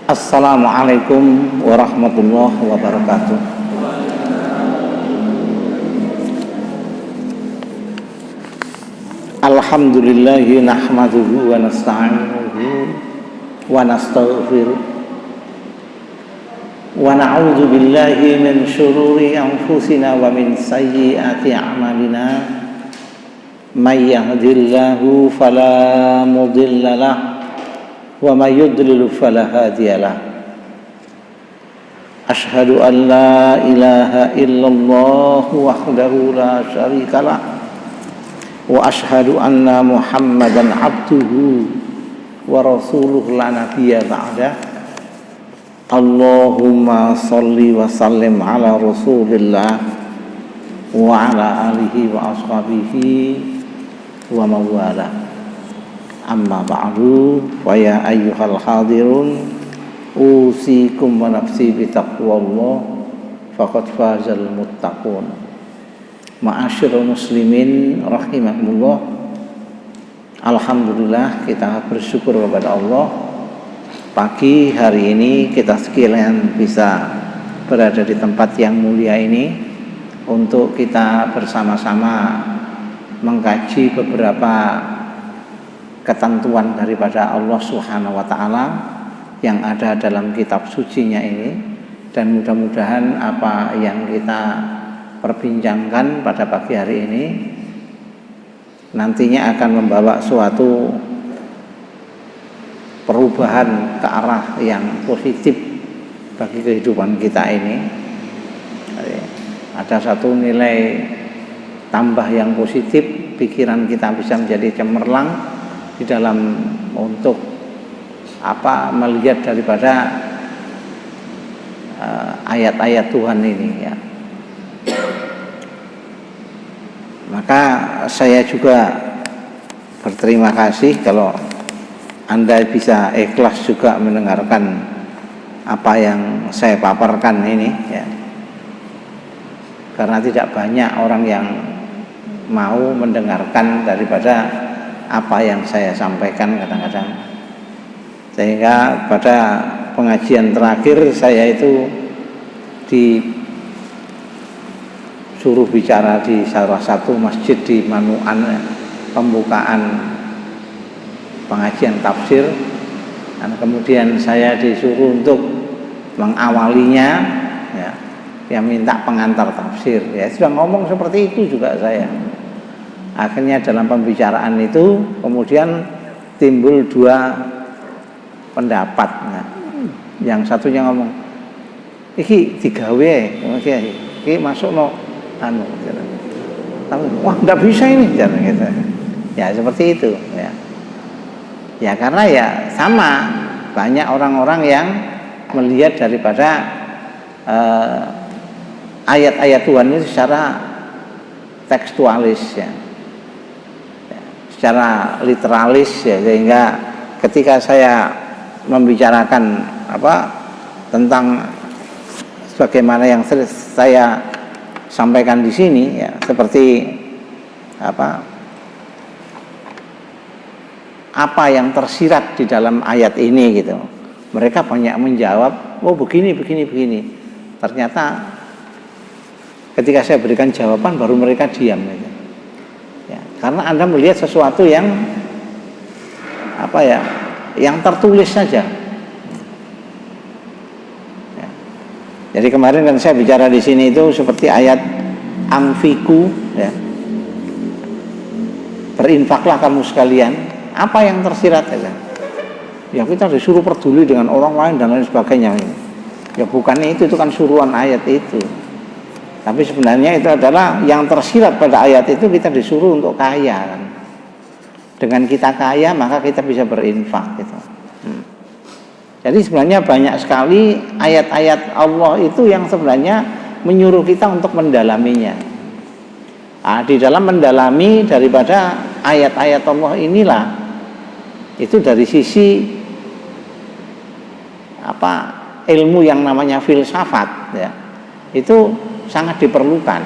Assalamualaikum warahmatullahi wabarakatuh. Alhamdulillahi nahmaduhu wa nasta'inuhu wa nastaghfiruh wa na'udzu billahi min syururi anfusina wa min sayyiati a'malina. May yahdihillahu fala mudilla lahu wa may yudlil fala hadiya lahu. Asyhadu an la ilaha illallah wahdahu la syarika lah wa asyhadu anna Muhammadan abduhu wa rasuluhu la nabiyya ba'dah. Allahumma shalli wa sallim ala Rasulillah wa ala alihi wa ashabihi wa mawala. Amma ba'du, wa ya ayyuhal hadirun, usikum wa nafsi bitaqwallah, faqad fazal muttaqun. Ma'asyiral muslimin rahimakumullah. Alhamdulillah, kita bersyukur kepada Allah. Pagi hari ini kita sekalian bisa berada di tempat yang mulia ini untuk kita bersama-sama mengkaji beberapa ketentuan daripada Allah Subhanahu wa taala yang ada dalam kitab sucinya ini, dan mudah-mudahan apa yang kita perbincangkan pada pagi hari ini nantinya akan membawa suatu perubahan ke arah yang positif bagi kehidupan kita ini. Ada satu nilai tambah yang positif, pikiran kita bisa menjadi cemerlang di dalam untuk melihat daripada ayat-ayat Tuhan ini ya. Maka saya juga berterima kasih kalau Anda bisa ikhlas juga mendengarkan apa yang saya paparkan ini ya. Karena tidak banyak orang yang mau mendengarkan daripada apa yang saya sampaikan kadang-kadang. Sehingga pada pengajian terakhir saya itu disuruh bicara di salah satu masjid di Manuan, pembukaan pengajian tafsir, dan kemudian saya disuruh untuk mengawalinya ya, yang minta pengantar tafsir ya, sudah ngomong seperti itu juga saya. Akhirnya dalam pembicaraan itu kemudian timbul dua pendapat. Nah, yang satunya ngomong, iki digawe, iki masuk no wah nggak bisa ini, gitu. Ya seperti itu ya. Ya karena ya sama, banyak orang-orang yang melihat daripada ayat-ayat Tuhan ini secara tekstualis ya, secara literalis ya, sehingga ketika saya membicarakan tentang sebagaimana yang saya sampaikan di sini ya, seperti apa yang tersirat di dalam ayat ini gitu, mereka banyak menjawab, oh begini. Ternyata ketika saya berikan jawaban baru mereka diam gitu. Ya, karena Anda melihat sesuatu yang yang tertulis saja. Ya. Jadi kemarin kan saya bicara di sini itu seperti ayat anfiku, ya. Berinfaklah kamu sekalian. Apa yang tersirat saja? Ya kita disuruh peduli dengan orang lain dan lain sebagainya. Ya bukan itu kan suruhan ayat itu. Tapi sebenarnya itu adalah yang tersirat pada ayat itu, kita disuruh untuk kaya kan. Dengan kita kaya maka kita bisa berinfak gitu. Jadi sebenarnya banyak sekali ayat-ayat Allah itu yang sebenarnya menyuruh kita untuk mendalaminya. Di dalam mendalami daripada ayat-ayat Allah inilah, itu dari sisi ilmu yang namanya filsafat ya, itu sangat diperlukan.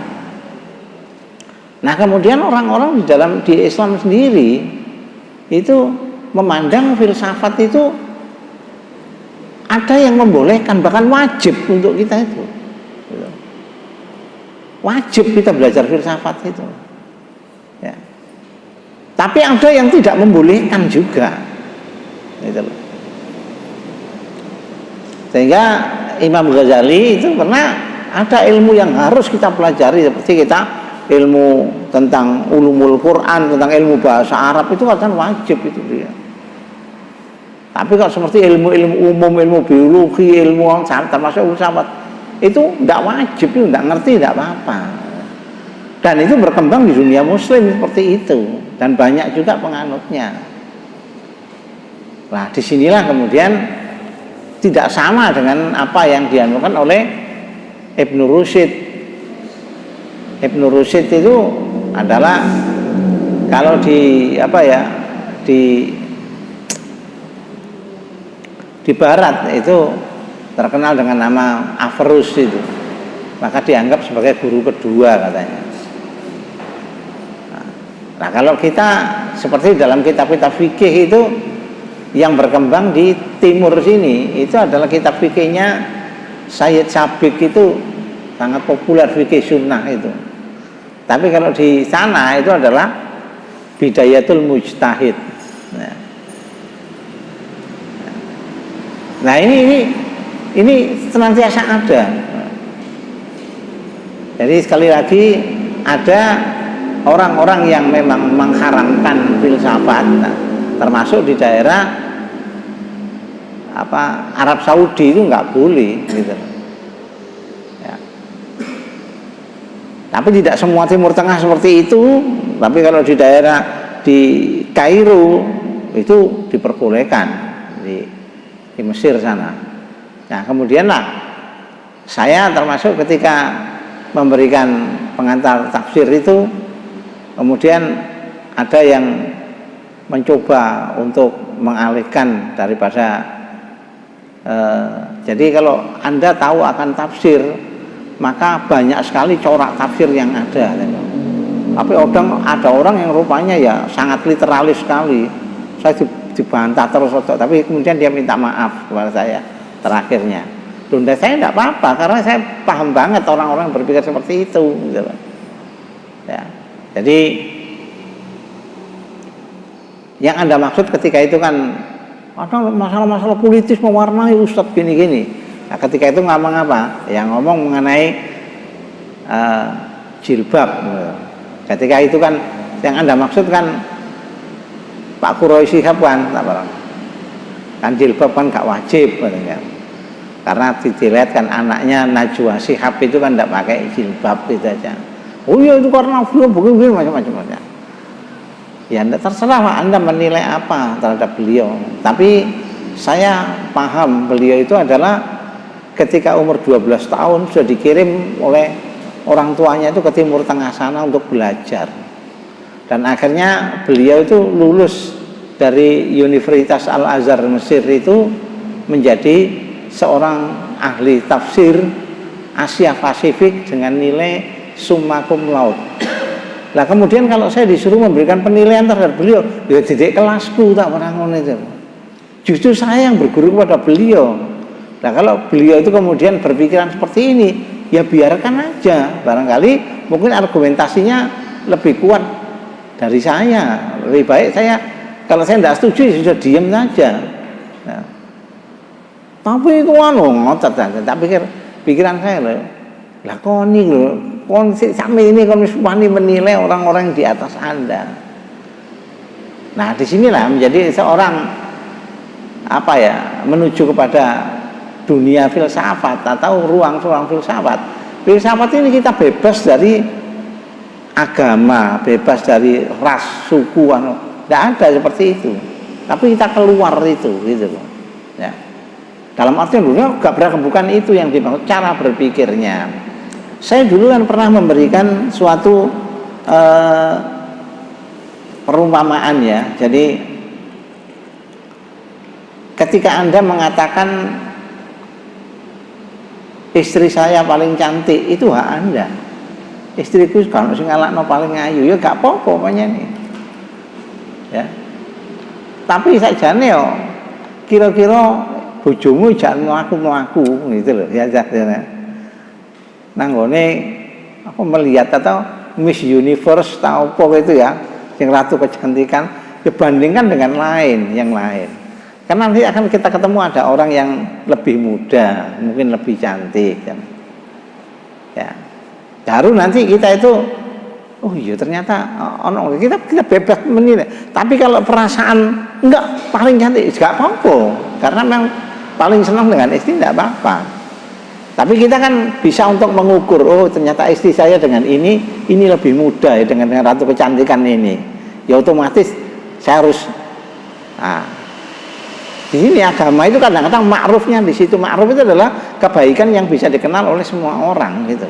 Nah kemudian orang-orang di Islam sendiri itu memandang filsafat itu ada yang membolehkan, bahkan wajib untuk kita itu. Wajib kita belajar filsafat itu. Ya. Tapi ada yang tidak membolehkan juga. Gitu. Sehingga Imam Ghazali itu pernah ada ilmu yang harus kita pelajari, seperti kita ilmu tentang ulumul Quran, tentang ilmu bahasa Arab itu kan wajib itu dia. Tapi kalau seperti ilmu-ilmu umum, ilmu biologi, ilmu termasuk filsafat itu tidak wajib, itu tidak ngerti tidak apa-apa. Dan itu berkembang di dunia Muslim seperti itu, dan banyak juga penganutnya. Nah, disinilah kemudian tidak sama dengan apa yang dianukan oleh Ibnu Rusyid. Ibnu Rusyid itu adalah kalau di di barat itu terkenal dengan nama Averroes itu, maka dianggap sebagai guru kedua katanya. Nah, kalau kita seperti dalam kitab-kitab fikih itu yang berkembang di timur sini, itu adalah kitab fikihnya Sayyid Sabiq, itu sangat populer fikih sunnah itu. Tapi kalau di sana itu adalah Bidayatul Mujtahid. Nah, ini senantiasa ada. Jadi sekali lagi ada orang-orang yang memang mengharamkan filsafat, termasuk di daerah Arab Saudi itu nggak boleh gitu. Ya. Tapi tidak semua Timur Tengah seperti itu. Tapi kalau di daerah di Kairo itu diperbolehkan di Mesir sana. Nah, kemudianlah saya termasuk ketika memberikan pengantar tafsir itu, kemudian ada yang mencoba untuk mengalihkan daripada jadi kalau Anda tahu akan tafsir, maka banyak sekali corak tafsir yang ada. Tapi ada orang yang rupanya ya sangat literalis sekali. Saya dibantah terus, tapi kemudian dia minta maaf kepada saya terakhirnya. Tunda saya tidak apa-apa, karena saya paham banget orang-orang berpikir seperti itu. Gitu. Ya. Jadi yang Anda maksud ketika itu kan ada masalah-masalah politis mewarnai Ustadz gini-gini. Nah, ketika itu ngomong apa? Yang ngomong mengenai jilbab. Ketika itu kan yang Anda maksud kan Pak Quroi Shihab kan jilbab kan gak wajib kan. Karena dilihat kan anaknya Najwa Shihab itu kan tidak pakai jilbab itu aja. Oh iya, itu karena beliau begini macam-macam aja. Ya terserah Anda menilai apa terhadap beliau. Tapi saya paham beliau itu adalah ketika umur 12 tahun sudah dikirim oleh orang tuanya itu ke Timur Tengah sana untuk belajar. Dan akhirnya beliau itu lulus dari Universitas Al-Azhar Mesir itu menjadi seorang ahli tafsir Asia Pasifik dengan nilai summa cum laude. Lah kemudian kalau saya disuruh memberikan penilaian terhadap beliau, ya didik kelasku tak pernah ngono itu. Justru saya yang berguru kepada beliau. Nah kalau beliau itu kemudian berpikiran seperti ini, ya biarkan aja. Barangkali mungkin argumentasinya lebih kuat dari saya. Lebih baik saya, kalau saya tidak setuju ya sudah diam saja. Nah, tapi itu ngotot saja. Tak pikiran saya loh. Lah koni loh, kon sampai ini kon wani menilai orang-orang di atas Anda. Nah, disinilah menjadi seorang menuju kepada dunia filsafat atau ruang-ruang filsafat. Filsafat ini kita bebas dari agama, bebas dari ras, suku, tidak ada seperti itu. Tapi kita keluar itu, gitu loh. Ya. Dalam artian dulu bukan itu yang dimaksud cara berpikirnya. Saya dulu kan pernah memberikan suatu perumpamaan ya. Jadi ketika Anda mengatakan istri saya paling cantik, itu hak Anda. Istriku kalau sing ngalakno paling ayu ya gak apa-apa pokoknya nih. Ya. Tapi sakjane yo kira-kira bojomu jangan mlaku-mlaku gitu loh ya. Nanggone aku melihat atau Miss Universe atau apa itu ya, yang ratu kecantikan, dibandingkan dengan yang lain. Karena nanti akan kita ketemu ada orang yang lebih muda, mungkin lebih cantik kan. Ya. Baru nanti kita itu, oh iya ternyata kita bebas menilai. Tapi kalau perasaan enggak paling cantik, enggak apa-apa. Karena memang paling senang dengan istri enggak apa-apa. Tapi kita kan bisa untuk mengukur, oh ternyata istri saya dengan ini lebih muda ya dengan ratu kecantikan ini. Ya otomatis saya harus di sini agama itu kadang-kadang ma'rufnya di situ. Ma'ruf itu adalah kebaikan yang bisa dikenal oleh semua orang gitu.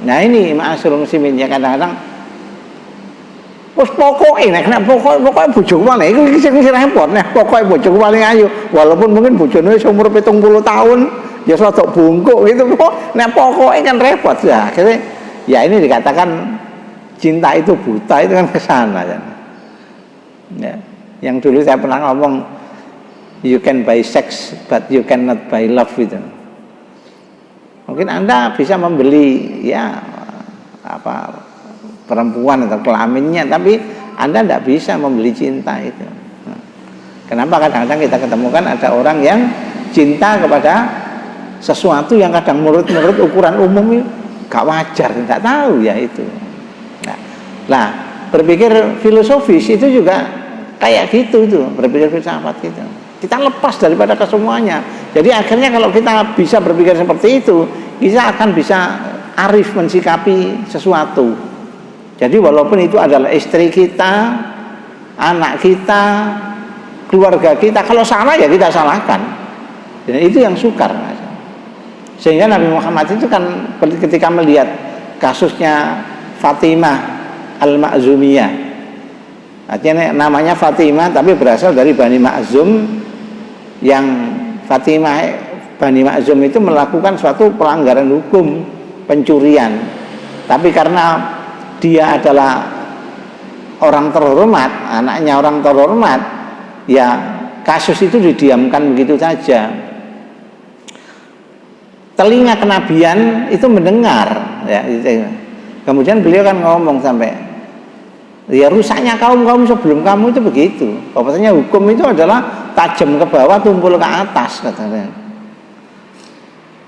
Nah ini ma'asyiral muslimin ya kadang-kadang pokoknya bojoku paling iku sing repot nek pokoke bojoku paling ayu walaupun mungkin bojone umur 70 tahun ya rada bungkuk gitu nek pokoke kan repot ya akhirnya ya ini dikatakan cinta itu buta itu kan kesana ya. Yang dulu saya pernah ngomong you can buy sex but you cannot buy love gitu. Mungkin Anda bisa membeli ya perempuan atau kelaminnya, tapi Anda tidak bisa membeli cinta itu. Kenapa kadang-kadang kita ketemukan ada orang yang cinta kepada sesuatu yang kadang menurut ukuran umum itu gak wajar, tidak tahu ya itu. Nah, berpikir filosofis itu juga kayak gitu tuh, berpikir filsafat gitu. Kita lepas daripada kesemuanya. Jadi akhirnya kalau kita bisa berpikir seperti itu, kita akan bisa arif mensikapi sesuatu. Jadi walaupun itu adalah istri kita, anak kita, keluarga kita, kalau salah ya kita salahkan. Dan itu yang sukar. Sehingga Nabi Muhammad itu kan ketika melihat kasusnya Fatimah Al-Ma'zumiyah, artinya namanya Fatimah tapi berasal dari Bani Ma'zum, yang Fatimah Bani Ma'zum itu melakukan suatu pelanggaran hukum, pencurian. Tapi karena dia adalah orang terhormat, anaknya orang terhormat, ya kasus itu didiamkan begitu saja. Telinga kenabian itu mendengar, ya. Kemudian beliau kan ngomong sampai, ya rusaknya kaum sebelum kamu itu begitu. Bahwasanya hukum itu adalah tajam ke bawah, tumpul ke atas, katanya.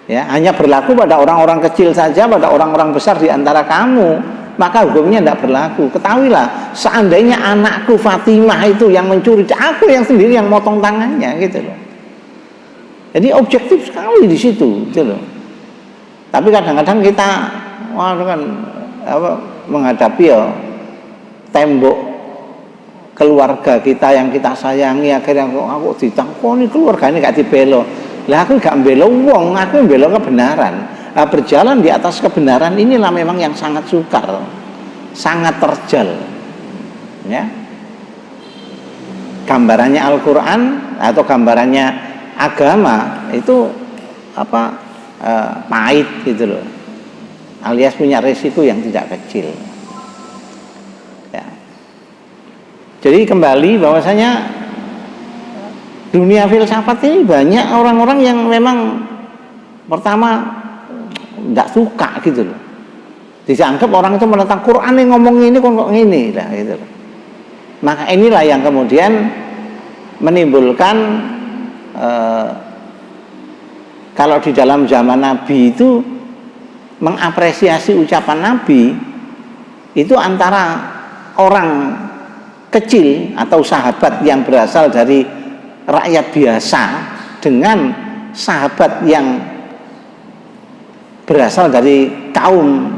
Ya, hanya berlaku pada orang-orang kecil saja, pada orang-orang besar di antara kamu, maka hukumnya tidak berlaku. Ketahuilah, seandainya anakku Fatimah itu yang mencuri, aku yang sendiri yang motong tangannya, gitu loh. Jadi objektif sekali di situ, gitu loh. Tapi kadang-kadang kita, menghadapi ya tembok keluarga kita yang kita sayangi, akhirnya aku ditangkoni keluarga ini gak dibelo. Lah aku gak membela wong, aku membela kebenaran. Nah, berjalan di atas kebenaran inilah memang yang sangat sukar, sangat terjal. Ya. Gambarannya Al-Qur'an atau gambarannya agama itu pahit gitu loh. Alias punya resiko yang tidak kecil. Ya. Jadi kembali bahwasanya dunia filsafat ini banyak orang-orang yang memang pertama tidak suka gitu loh. Dianggap orang itu menentang Quran yang ngomong ini kok ngini lah gitu loh. Maka inilah yang kemudian menimbulkan kalau di dalam zaman Nabi itu mengapresiasi ucapan Nabi itu antara orang kecil atau sahabat yang berasal dari rakyat biasa dengan sahabat yang berasal dari kaum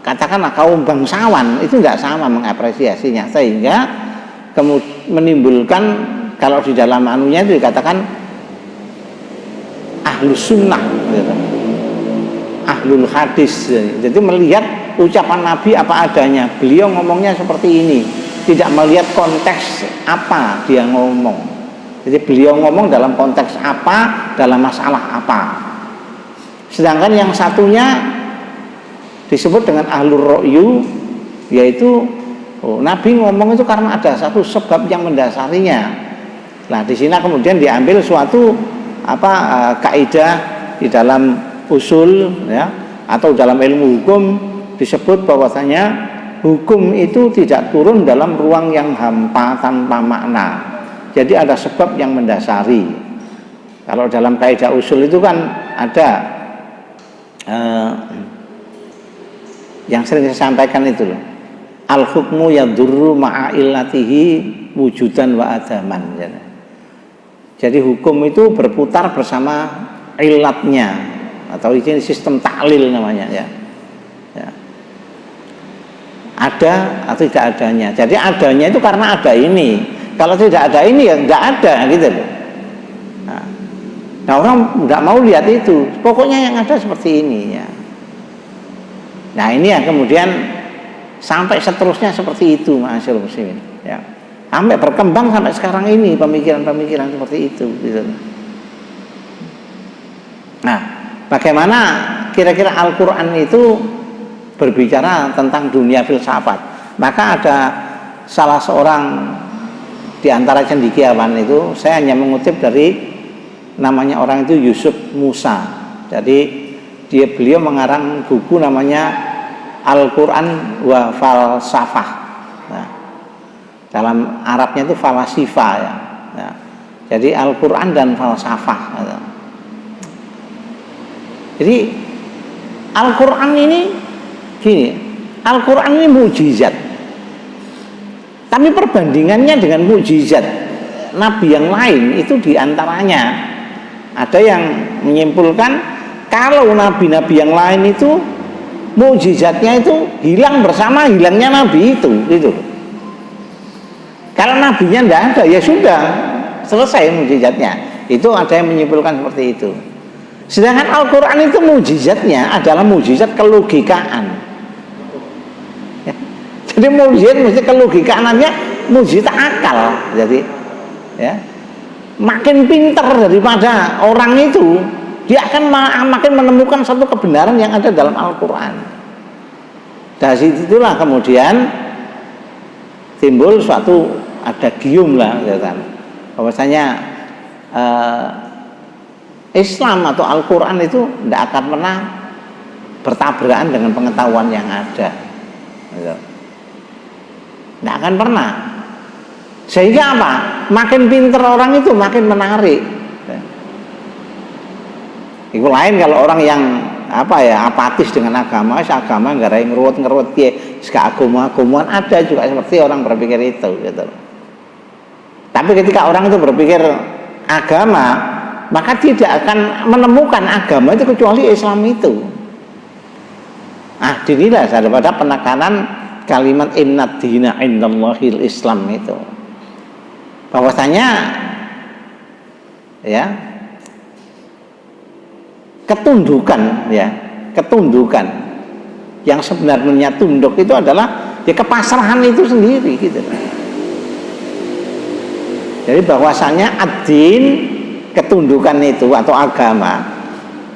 katakanlah kaum bangsawan, itu tidak sama mengapresiasinya, sehingga menimbulkan kalau di dalam anunya itu dikatakan ahlus sunnah, ahlul hadis. Jadi melihat ucapan Nabi apa adanya, beliau ngomongnya seperti ini, tidak melihat konteks apa dia ngomong. Jadi beliau ngomong dalam konteks apa, dalam masalah apa. Sedangkan yang satunya disebut dengan ahlur ra'yu, yaitu Oh, Nabi ngomong itu karena ada satu sebab yang mendasarinya. Nah, di sini kemudian diambil suatu kaidah di dalam usul ya atau dalam ilmu hukum disebut bahwasanya hukum itu tidak turun dalam ruang yang hampa tanpa makna. Jadi ada sebab yang mendasari. Kalau dalam kaidah usul itu kan ada yang sering saya sampaikan itu loh. Al-hukmu yadurru ma'a illatihi wujudan wa adaman. Jadi hukum itu berputar bersama ilatnya atau ini sistem taklil namanya ya. Ada atau tidak adanya. Jadi adanya itu karena ada ini. Kalau tidak ada ini ya tidak ada gitu loh. Nah orang tidak mau lihat itu. Pokoknya yang ada seperti ini ya. Nah ini yang kemudian sampai seterusnya seperti itu ma'asyiral muslimin ya. Sampai berkembang sampai sekarang ini pemikiran-pemikiran seperti itu gitu. Nah, bagaimana kira-kira Al-Qur'an itu berbicara tentang dunia filsafat? Maka ada salah seorang di antara cendekiawan itu, saya hanya mengutip dari namanya orang itu Yusuf Musa. Jadi beliau mengarang buku namanya Al-Quran wa Falsafah. Nah, dalam Arabnya itu falasifa ya. Nah, jadi Al-Quran dan falsafah. Ya. Jadi Al-Quran ini gini, Al-Quran ini mukjizat. Tapi perbandingannya dengan mukjizat Nabi yang lain itu diantaranya ada yang menyimpulkan kalau nabi-nabi yang lain itu mukjizatnya itu hilang bersama hilangnya nabi itu gitu. Kalau nabinya tidak ada ya sudah selesai mukjizatnya. Itu ada yang menyimpulkan seperti itu. Sedangkan Al-Quran itu mukjizatnya adalah mukjizat kelogikaan. Ya. Jadi mukjizat kelogikaannya mukjizat akal. Jadi ya makin pintar daripada orang itu dia akan makin menemukan satu kebenaran yang ada dalam Al-Quran. Dari situlah kemudian timbul suatu ada gium lah, bahwasanya Islam atau Al-Quran itu tidak akan pernah bertabrakan dengan pengetahuan yang ada, tidak akan pernah. Sehingga apa? Makin pintar orang itu makin menarik. Itu lain kalau orang yang apatis dengan agama nggak ada yang ngerut ya, agama-agamaan ada juga seperti orang berpikir itu gitu. Tapi ketika orang itu berpikir agama, maka tidak akan menemukan agama itu kecuali Islam itu. Dinilah daripada penekanan kalimat innad dina indallahil Islam itu. Bahwasanya ya ketundukan yang sebenarnya tunduk itu adalah ya kepasrahan itu sendiri gitu. Jadi bahwasanya ad-din ketundukan itu atau agama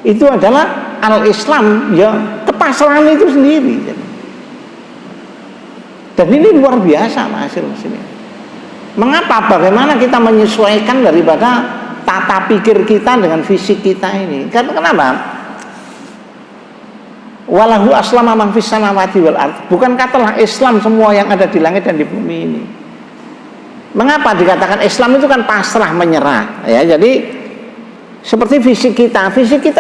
itu adalah al-Islam ya kepasrahan itu sendiri. Dan ini luar biasa ma'asyiral muslimin. Mengapa? Bagaimana kita menyesuaikan daripada tata pikir kita dengan fisik kita ini? Karena kenapa? Walahu aslama man fis samawati wal ardh. Bukankah telah Islam semua yang ada di langit dan di bumi ini? Mengapa dikatakan Islam itu kan pasrah menyerah? Ya, jadi seperti fisik kita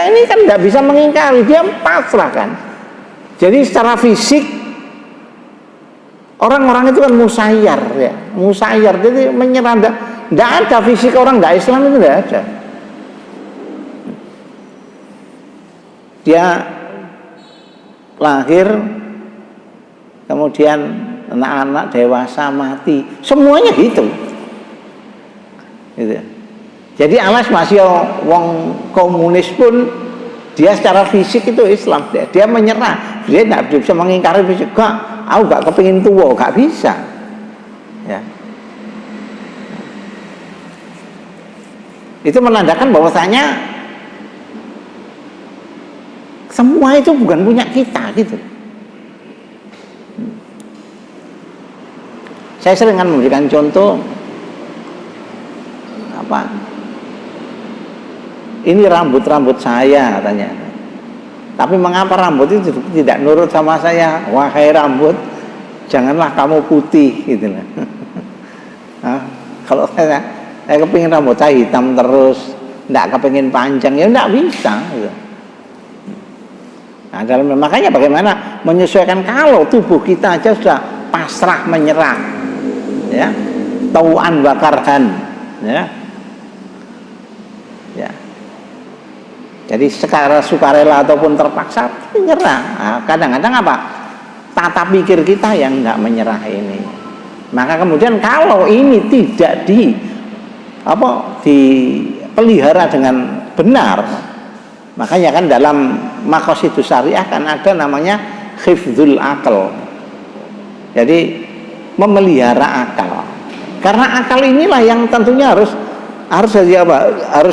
ini kan tidak bisa mengingkari, dia pasrah kan. Jadi secara fisik orang-orang itu kan musayyar ya, musayyar, jadi menyerah. Tidak ada fisik orang tidak Islam itu tidak ada. Dia lahir, kemudian anak-anak dewasa mati, semuanya gitu. Jadi alas masih wong komunis pun dia secara fisik itu Islam, dia menyerah, dia tidak bisa mengingkari fisik. Aku gak kepingin tua, gak bisa. Ya. Itu menandakan bahwasanya semua itu bukan punya kita gitu. Saya sering kan memberikan contoh apa? Ini rambut saya katanya. Tapi mengapa rambut itu tidak nurut sama saya? Wahai rambut, janganlah kamu putih gitu lah. Nah, kalau saya kepingin rambut saya hitam terus, tidak kepingin panjang, ya tidak bisa gitu. Nah, makanya bagaimana menyesuaikan kalau tubuh kita aja sudah pasrah menyerah, ya, tauan bakarhan, ya. Jadi secara sukarela ataupun terpaksa menyerah. Nah, kadang-kadang apa? Tata pikir kita yang nggak menyerah ini. Maka kemudian kalau ini tidak dipelihara dengan benar, makanya kan dalam maqasidus syariah kan ada namanya hifdzul akal. Jadi memelihara akal. Karena akal inilah yang tentunya harus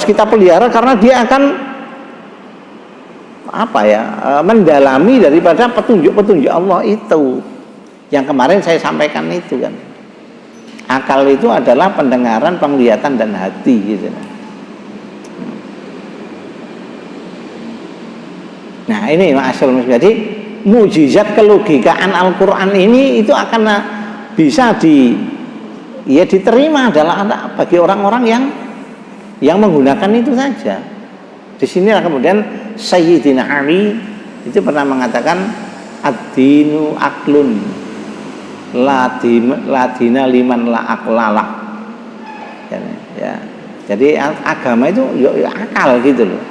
kita pelihara karena dia akan mendalami daripada petunjuk-petunjuk Allah itu. Yang kemarin saya sampaikan itu kan. Akal itu adalah pendengaran, penglihatan dan hati gitu. Nah, ini ma'asyarul muslimin. Jadi mukjizat kelogikaan Al-Qur'an ini itu akan bisa diterima adalah bagi orang-orang yang menggunakan itu saja. Di sinilah kemudian Sayyidina Ali itu pernah mengatakan ad-dinu aklun ladina liman la aklala. Ya. Jadi agama itu ya akal gitu loh.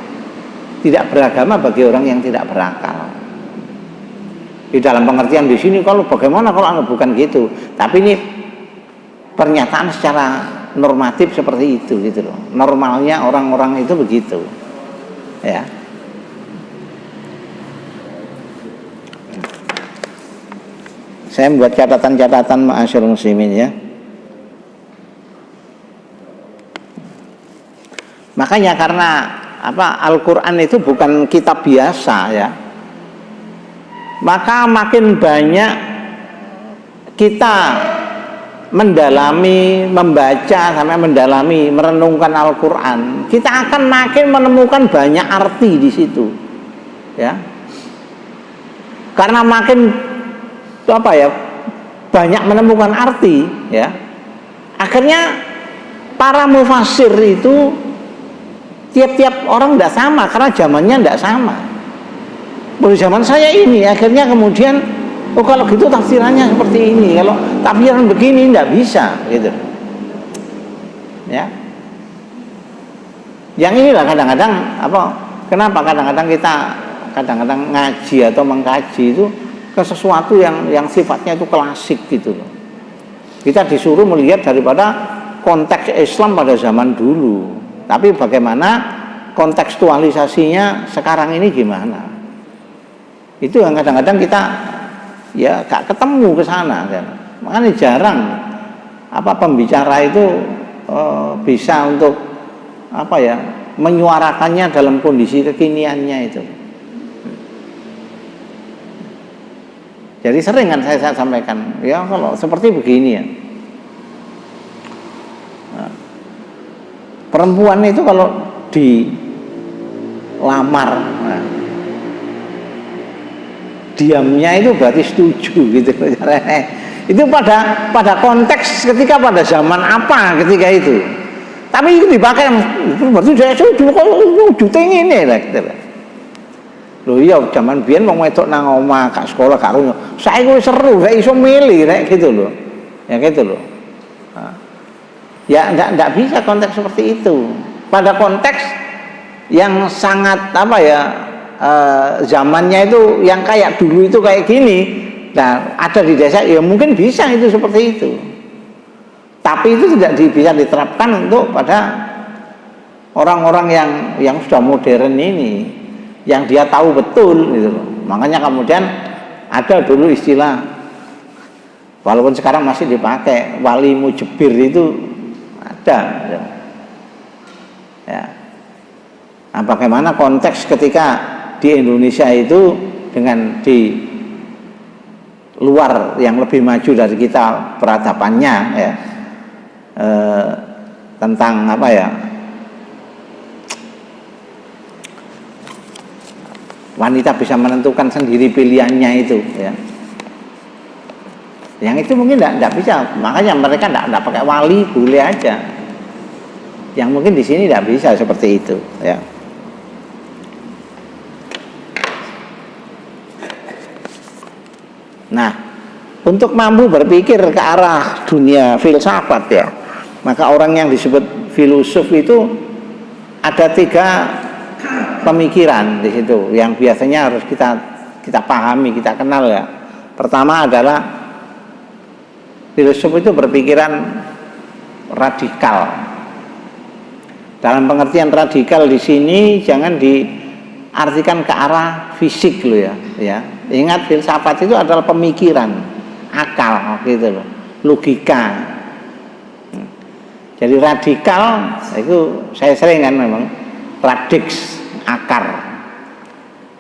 Tidak beragama bagi orang yang tidak berakal. Di dalam pengertian di sini kalau bagaimana kalau bukan gitu. Tapi ini pernyataan secara normatif seperti itu gitu loh. Normalnya orang-orang itu begitu. Ya. Saya membuat catatan-catatan ma'asyarul muslimin ya. Makanya karena Al-Qur'an itu bukan kitab biasa ya. Maka makin banyak kita mendalami, membaca sampai mendalami, merenungkan Al-Qur'an, kita akan makin menemukan banyak arti di situ. Ya. Karena makin banyak menemukan arti, ya. Akhirnya para mufassir itu tiap-tiap orang tidak sama karena zamannya tidak sama. Pada zaman saya ini akhirnya kemudian kalau gitu tafsirannya seperti ini, kalau tafsiran begini tidak bisa gitu. Ya. Yang inilah kadang-kadang kenapa kadang-kadang kita ngaji atau mengkaji itu ke sesuatu yang sifatnya itu klasik gitu loh. Kita disuruh melihat daripada konteks Islam pada zaman dulu. Tapi bagaimana kontekstualisasinya sekarang ini gimana? Itu yang kadang-kadang kita ya gak ketemu ke sana kan. Makanya jarang pembicara itu bisa untuk menyuarakannya dalam kondisi kekiniannya itu. Jadi sering kan saya sampaikan, ya kalau seperti begini ya. Nah, perempuan itu kalau dilamar, diamnya itu berarti setuju gitu. Itu pada konteks ketika pada zaman apa ketika itu. Tapi itu dipakai itu berarti saya setuju kalau setuju ngene lah gitu. Loh iya zaman biyen wong wedok nang omah gak sekolah gak runyo. Saiki wis seru, gak iso milih rek gitu loh. Ya gitu loh. Ya enggak bisa konteks seperti itu. Pada konteks yang sangat zamannya itu yang kayak dulu itu kayak gini. Nah, ada di desa ya mungkin bisa itu seperti itu. Tapi itu tidak bisa diterapkan untuk pada orang-orang yang sudah modern ini. Yang dia tahu betul gitu loh. Makanya kemudian ada dulu istilah, walaupun sekarang masih dipakai, wali mujibir itu ada gitu. Ya. Nah, bagaimana konteks ketika di Indonesia itu dengan luar yang lebih maju dari kita peradabannya ya, tentang apa ya, wanita bisa menentukan sendiri pilihannya itu ya. Yang itu mungkin tidak bisa, makanya mereka tidak pakai wali, boleh aja. Yang mungkin di sini tidak bisa seperti itu ya. Nah, untuk mampu berpikir ke arah dunia filsafat ya, maka orang yang disebut filosof itu ada 3 pemikiran di situ yang biasanya harus kita pahami, kita kenal ya. Pertama adalah filosof itu berpikiran radikal. Dalam pengertian radikal di sini jangan diartikan ke arah fisik loh ya. Ingat, filsafat itu adalah pemikiran, akal gitu loh, logika. Jadi radikal itu saya sering kan memang radix, akar.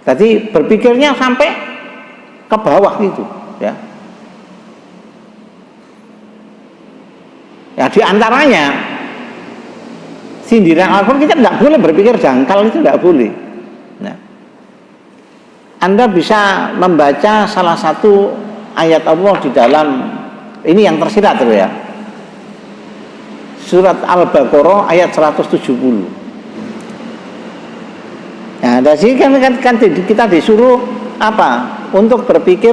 Tadi berpikirnya sampai ke bawah gitu ya. Ya di antaranya sindiran Al-Quran, kita tidak boleh berpikir dangkal, itu tidak boleh. Nah, Anda bisa membaca salah satu ayat Allah di dalam ini yang tersirat tuh ya, surat Al-Baqarah ayat 170. Nah, dari sini kan kita disuruh apa? Untuk berpikir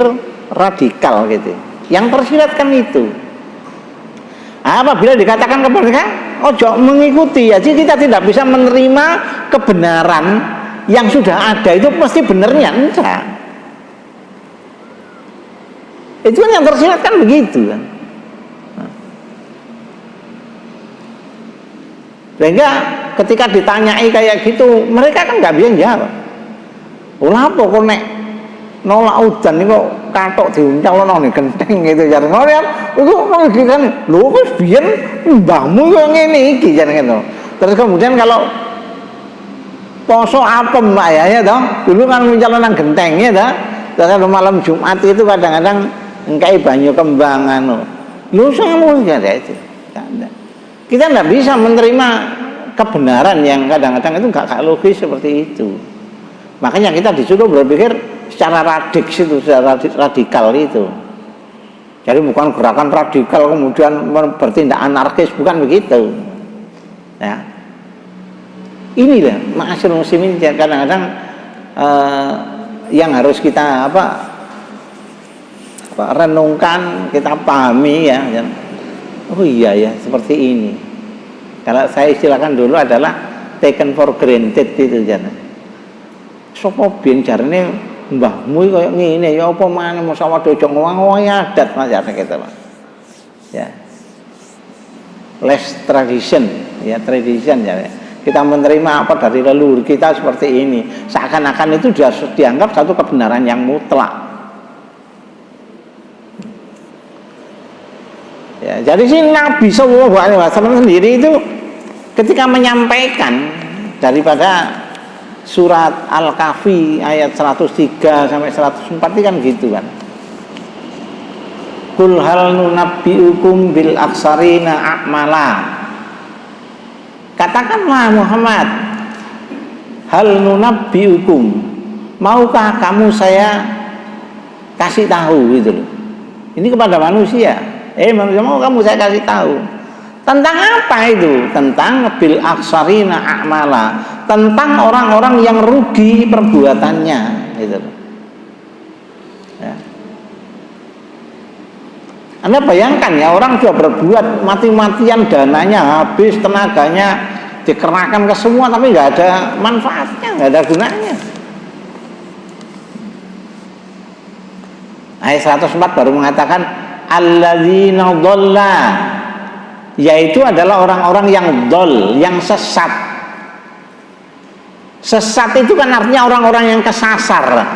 radikal gitu. Yang tersirat kan itu. Apabila dikatakan kepada mereka, ojo mengikuti, jadi kita tidak bisa menerima kebenaran yang sudah ada itu pasti benernya, enggak. Itu kan yang tersirat kan begitu kan. Sehingga ketika ditanyai kayak gitu, mereka kan nggak bisa jawab. Ulah apa kok nek nolak udan ini kok katok diuncalno ning genteng gitu jar ngono ya. Iku kan lho wis biyen mbahmu kok ngene iki jar ngono. Terus kemudian kalau poso apem Pak ya toh. Dulu kan muncul nang genteng ya toh. Terus malam Jumat itu kadang-kadang engkai banyu kembang anu. Lho ngono ya itu. Kita tidak bisa menerima kebenaran yang kadang-kadang itu nggak logis seperti itu. Makanya kita disuruh berpikir secara secara radikal itu. Jadi bukan gerakan radikal kemudian bertindak anarkis, bukan begitu. Ya. Inilah ma'asyiral muslimin kadang-kadang yang harus kita renungkan, kita pahami ya. Oh iya ya, seperti ini. Kalau saya istilahkan dulu adalah taken for granted itu jangan. Sopo biyen jarene mbahmu koyo ngene ya apa maneh mosok wae aja ngomong adat Mas ya gitu Pak. Ya. Less tradition ya, tradition ya. Kita menerima apa dari leluhur kita seperti ini. Seakan-akan itu dianggap satu kebenaran yang mutlak. Ya, jadi si Nabi Sallallahu Alaihi Wasallam sendiri itu ketika menyampaikan daripada surat Al-Kahfi ayat 103 sampai 104 itu kan gitu kan. Qul hal nunabbiukum bil aksarina a'mala. Katakanlah Muhammad, hal nunabbiukum, maukah kamu saya kasih tahu gitu loh. Ini kepada manusia. Manusia mau kamu saya kasih tahu tentang apa itu? Tentang bil aksarina a'mala, tentang orang-orang yang rugi perbuatannya gitu. Ya. Anda bayangkan ya, orang sudah berbuat mati-matian, dananya habis, tenaganya dikerahkan ke semua tapi nggak ada manfaatnya, nggak ada gunanya. Ayat 104 baru mengatakan alladzina dhalla, yaitu adalah orang-orang yang dhol, yang sesat. Sesat itu kan artinya orang-orang yang kesasar,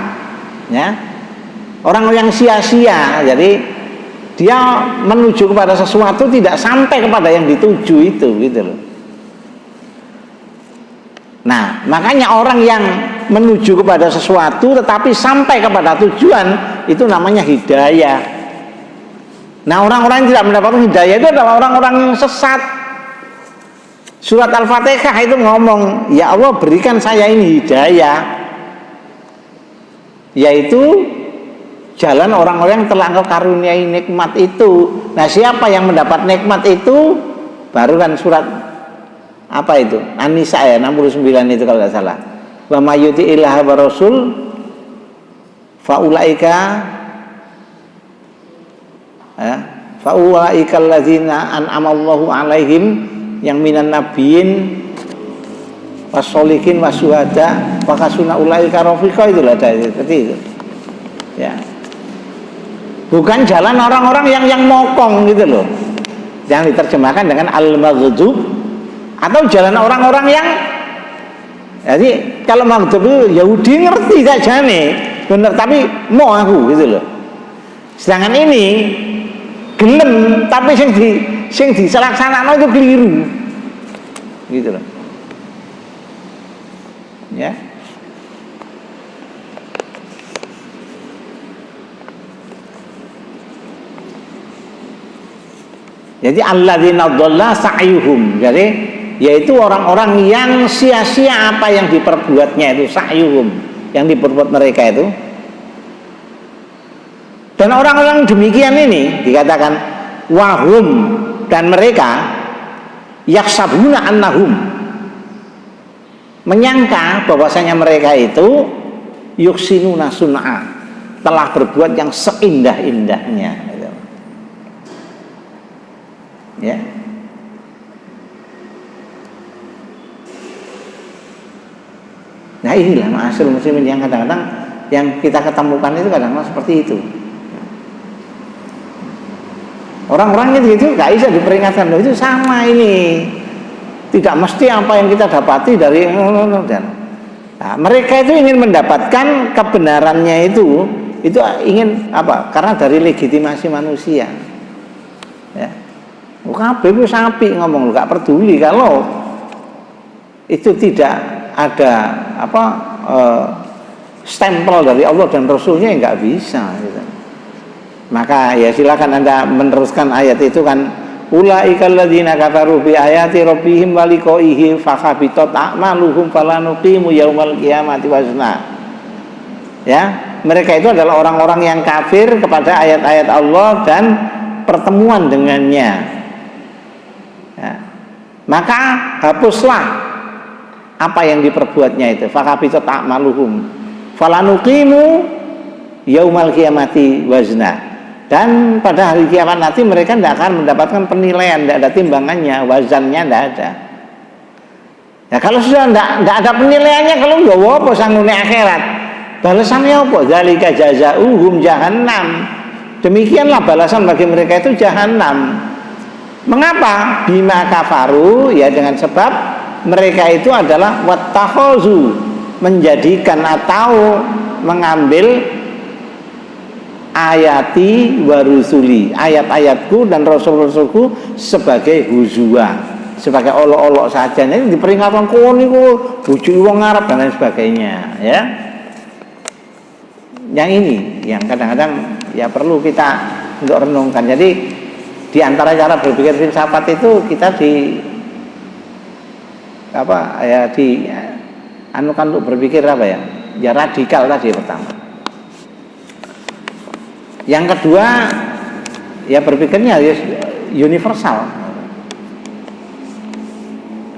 ya, orang yang sia-sia. Jadi dia menuju kepada sesuatu tidak sampai kepada yang dituju itu, gitu loh. Nah, makanya orang yang menuju kepada sesuatu tetapi sampai kepada tujuan itu namanya hidayah. Nah, orang-orang yang tidak mendapatkan hidayah itu adalah orang-orang yang sesat. Surat Al-Fatihah itu ngomong, ya Allah berikan saya ini hidayah, yaitu jalan orang-orang yang telah Engkau karuniai nikmat itu. Nah, siapa yang mendapat nikmat itu? Baru kan surat apa itu? An-Nisa ya 69 itu kalau tidak salah. Wa may yuti ilaha wa rasul faulaika faulaika alladzina an'amallahu alaihim yang minan nabiyyin wasolihin wasuhada wakasuna ulaika rafiqa, itulah seperti itu ya. Bukan jalan orang-orang yang mokong gitu loh, yang diterjemahkan dengan al-maghdub, atau jalan orang-orang yang jadi kalau maghdub itu Yahudi ngerti saja nih bener tapi mau aku gitu loh. Sedangkan ini gelem tapi sing diselaksanakno itu keliru gitu loh ya. Jadi alladzina dhalla sa'yuhum, jadi yaitu orang-orang yang sia-sia apa yang diperbuatnya itu, sa'yuhum, yang diperbuat mereka itu. Dan orang-orang demikian ini dikatakan wahum, dan mereka yaksabuna annahum, menyangka bahwasanya mereka itu yuksinuna sun'a, telah berbuat yang seindah-indahnya gitu. Ya. Nah, inilah ma'asyiral muslimin yang kadang-kadang yang kita ketemukan itu kadang-kadang seperti itu. Orang-orang itu gak bisa diperingatkan, loh itu sama ini. Tidak mesti apa yang kita dapati dari dan nah, mereka itu ingin mendapatkan kebenarannya itu ingin apa? Karena dari legitimasi manusia. Ya. Kabeh itu sapi ngomong, gak peduli kalau itu tidak ada apa stempel dari Allah dan Rasulnya, ya nggak bisa gitu. Maka ya silakan Anda meneruskan ayat itu kan, ulaikal ladzina kafaru bi ayati rabbihim wa liqaihi fakhabitat a'maluhum fala nuqimu yaumal qiyamati wazna. Ya, mereka itu adalah orang-orang yang kafir kepada ayat-ayat Allah dan pertemuan dengannya. Ya. Maka hapuslah apa yang diperbuatnya itu, fakhabitat a'maluhum fala nuqimu yaumal qiyamati wazna. Dan pada hari kiamat nanti mereka tidak akan mendapatkan penilaian, tidak ada timbangannya, wazannya tidak ada. Ya kalau sudah tidak ada penilaiannya, kalau nggak apa sanggune akhirat, balasannya apa? Zalika jazaa'uhum jahannam. Demikianlah balasan bagi mereka itu jahannam. Mengapa? Bima kafaru, ya dengan sebab mereka itu adalah wattakhazu, menjadikan atau mengambil ayati wa rusuli, ayat-ayatku dan rasul-rasulku sebagai huzwa, sebagai olok-olok saja. Ini diperingatkan kok niku bojo wong Arab dan lain sebagainya, ya. Yang ini yang kadang-kadang ya perlu kita untuk renungkan. Jadi di antara cara berpikir filsafat itu kita anukan untuk berpikir apa ya? Ya radikal tadi pertama. Yang kedua, ya berpikirnya universal.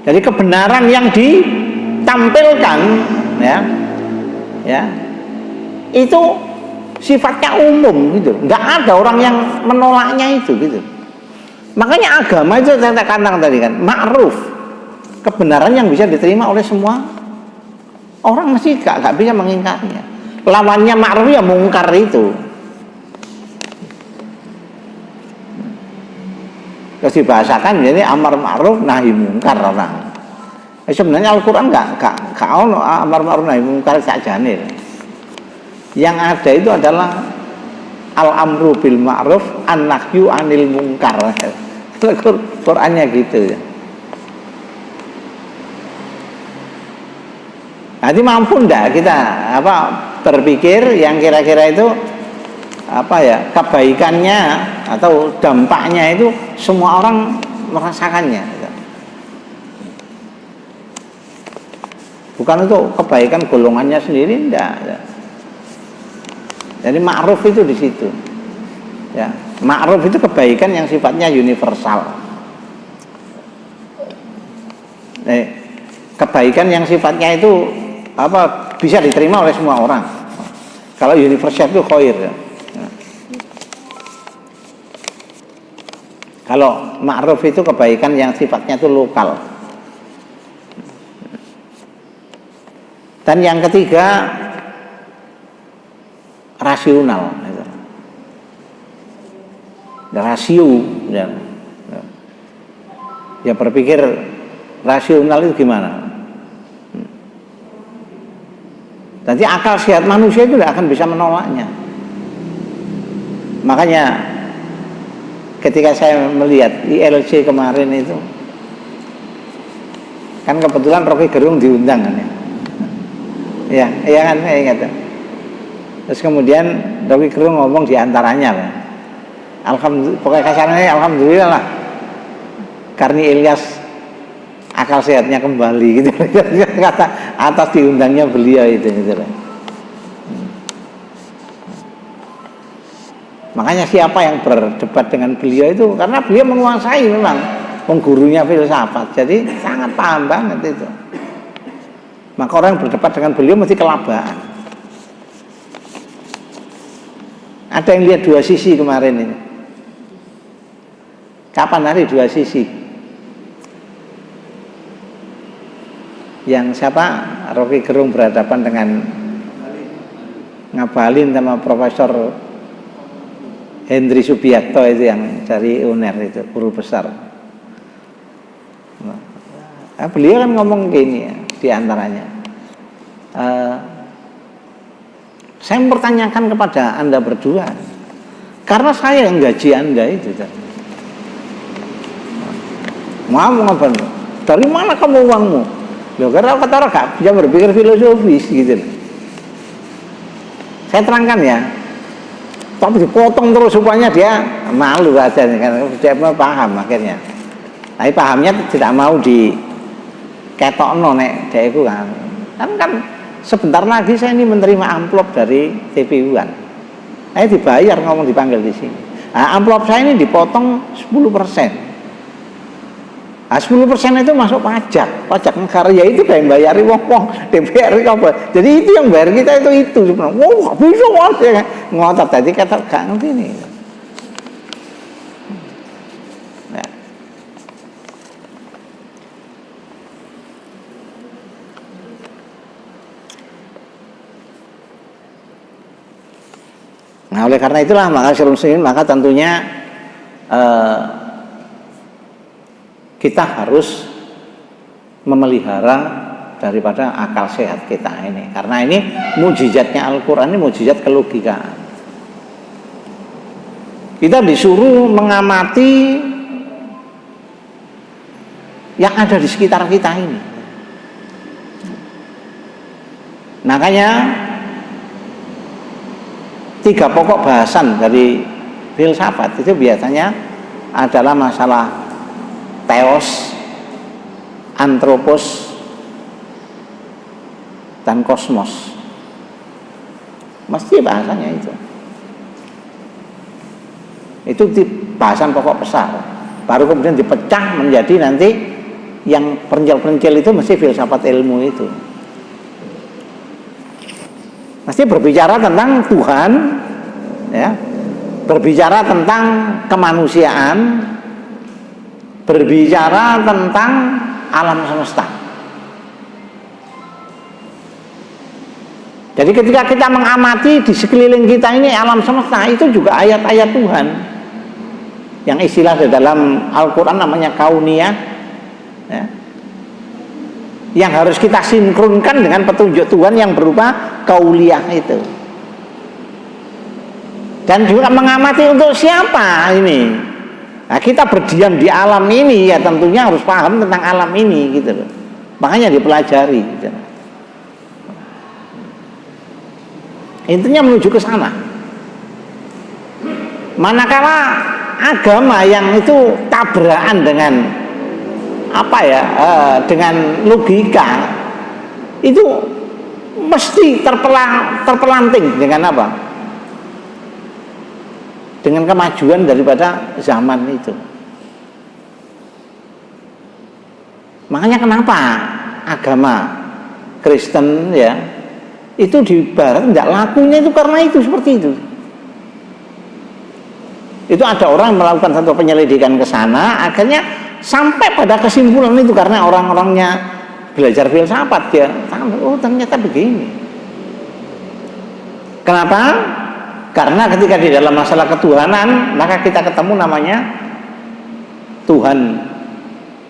Jadi kebenaran yang ditampilkan, ya, itu sifatnya umum gitu. Nggak ada orang yang menolaknya itu gitu. Makanya agama itu saya katakan tadi kan, ma'ruf, kebenaran yang bisa diterima oleh semua orang, mesti gak bisa mengingkarinya. Lawannya ma'ruf ya mungkar itu. Terus dibahasakan jadi amar ma'ruf nahi mungkar orang. Sebenarnya Al-Qur'an enggak ono amar ma'ruf nahi mungkar sakjane. Yang ada itu adalah al-amru bil ma'ruf an-nahyu anil mungkar. Qur'annya gitu ya. Nanti mampu enggak kita berpikir yang kira-kira itu kebaikannya atau dampaknya itu semua orang merasakannya gitu. Bukan untuk kebaikan golongannya sendiri, enggak. Jadi ma'ruf itu di situ. Ya, ma'ruf itu kebaikan yang sifatnya universal. Kebaikan yang sifatnya itu bisa diterima oleh semua orang. Kalau universal itu khair. Ya. Kalau ma'ruf itu kebaikan yang sifatnya itu lokal. Dan yang ketiga rasional. Rasio. Ya berpikir rasional itu gimana? Nanti akal sehat manusia itu tidak akan bisa menolaknya. Makanya ketika saya melihat ILC kemarin itu, kan kebetulan Rocky Gerung diundang kan ya. Iya kan, saya ingat. Terus kemudian Rocky Gerung ngomong diantaranya kan. Alhamdulillah, pokoknya kasarnya alhamdulillah lah. Karni Ilyas akal sehatnya kembali gitu. Kata atas diundangnya beliau itu gitu. Makanya siapa yang berdebat dengan beliau itu karena beliau menguasai memang penggurunya filsafat. Jadi sangat paham banget itu. Maka orang yang berdebat dengan beliau mesti kelabaan. Ada yang lihat dua sisi kemarin ini. Kapan hari dua sisi? Yang siapa? Rocky Gerung berhadapan dengan Ngabalin sama Profesor Hendri Subiakto itu yang dari UNER itu, guru besar. Nah, beliau kan ngomong gini ya, diantaranya. Saya mempertanyakan kepada Anda berdua, karena saya yang gaji Anda itu. Mau ngapain? Dari mana kamu uangmu? Loh, karena kata orang gak bisa berpikir filosofis gitu. Saya terangkan ya, tapi dipotong terus supaya dia malu aja kan, dia paham akhirnya. Tapi pahamnya tidak mau diketokno nek dia itu kan sebentar lagi saya ini menerima amplop dari TPU-an. Saya dibayar ngomong dipanggil di sini. Nah, amplop saya ini dipotong 10%. Nah, 10% itu masuk pajak negara, ya itu yang bayari wong DPR apa. Jadi itu yang bayar kita itu sebenarnya. Wow, bisa ya ngotot tadi kata gak ngerti nih. Nah, oleh karena itulah maka tentunya kita harus memelihara daripada akal sehat kita ini, karena ini mujizatnya Al-Quran, ini mujizat kelogikaan. Kita disuruh mengamati yang ada di sekitar kita ini. Makanya 3 pokok bahasan dari filsafat itu biasanya adalah masalah teos, antropos, dan kosmos. Mesti bahasanya itu. Itu bahasan pokok besar. Baru kemudian dipecah menjadi nanti yang perencil-perencil itu mesti filsafat ilmu itu. Mesti berbicara tentang Tuhan, ya, berbicara tentang kemanusiaan, berbicara tentang alam semesta. Jadi ketika kita mengamati di sekeliling kita ini alam semesta, itu juga ayat-ayat Tuhan. Yang istilah di dalam Al-Quran namanya kauniyah, ya, yang harus kita sinkronkan dengan petunjuk Tuhan yang berupa kauliyah itu. Dan juga mengamati untuk siapa ini. Nah, kita berdiam di alam ini ya tentunya harus paham tentang alam ini gitu loh. Makanya dipelajari gitu. Intinya menuju ke sana. Manakala agama yang itu tabrakan dengan dengan logika, itu mesti terpelanting dengan apa? Dengan kemajuan daripada zaman itu. Makanya kenapa agama Kristen ya itu di barat tidak lakunya itu karena itu seperti itu. Itu ada orang melakukan satu penyelidikan ke sana, akhirnya sampai pada kesimpulan itu karena orang-orangnya belajar filsafat ya. Oh ternyata begini. Kenapa? Karena ketika di dalam masalah ketuhanan maka kita ketemu namanya Tuhan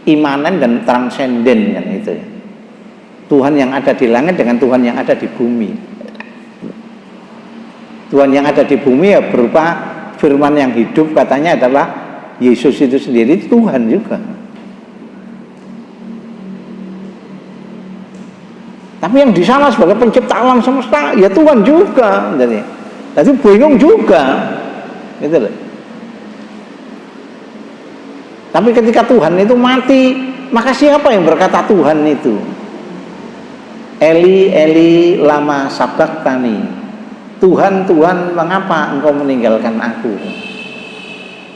imanen dan transenden kan itu. Tuhan yang ada di langit dengan Tuhan yang ada di bumi. Tuhan yang ada di bumi ya berupa firman yang hidup, katanya adalah Yesus itu sendiri Tuhan juga. Tapi yang di sana sebagai pencipta alam semesta ya Tuhan juga. Jadi bingung juga. Gitu loh. Tapi ketika Tuhan itu mati, maka siapa yang berkata Tuhan itu? Eli, Eli, lama sabaqtani. Tuhan, Tuhan, mengapa engkau meninggalkan aku?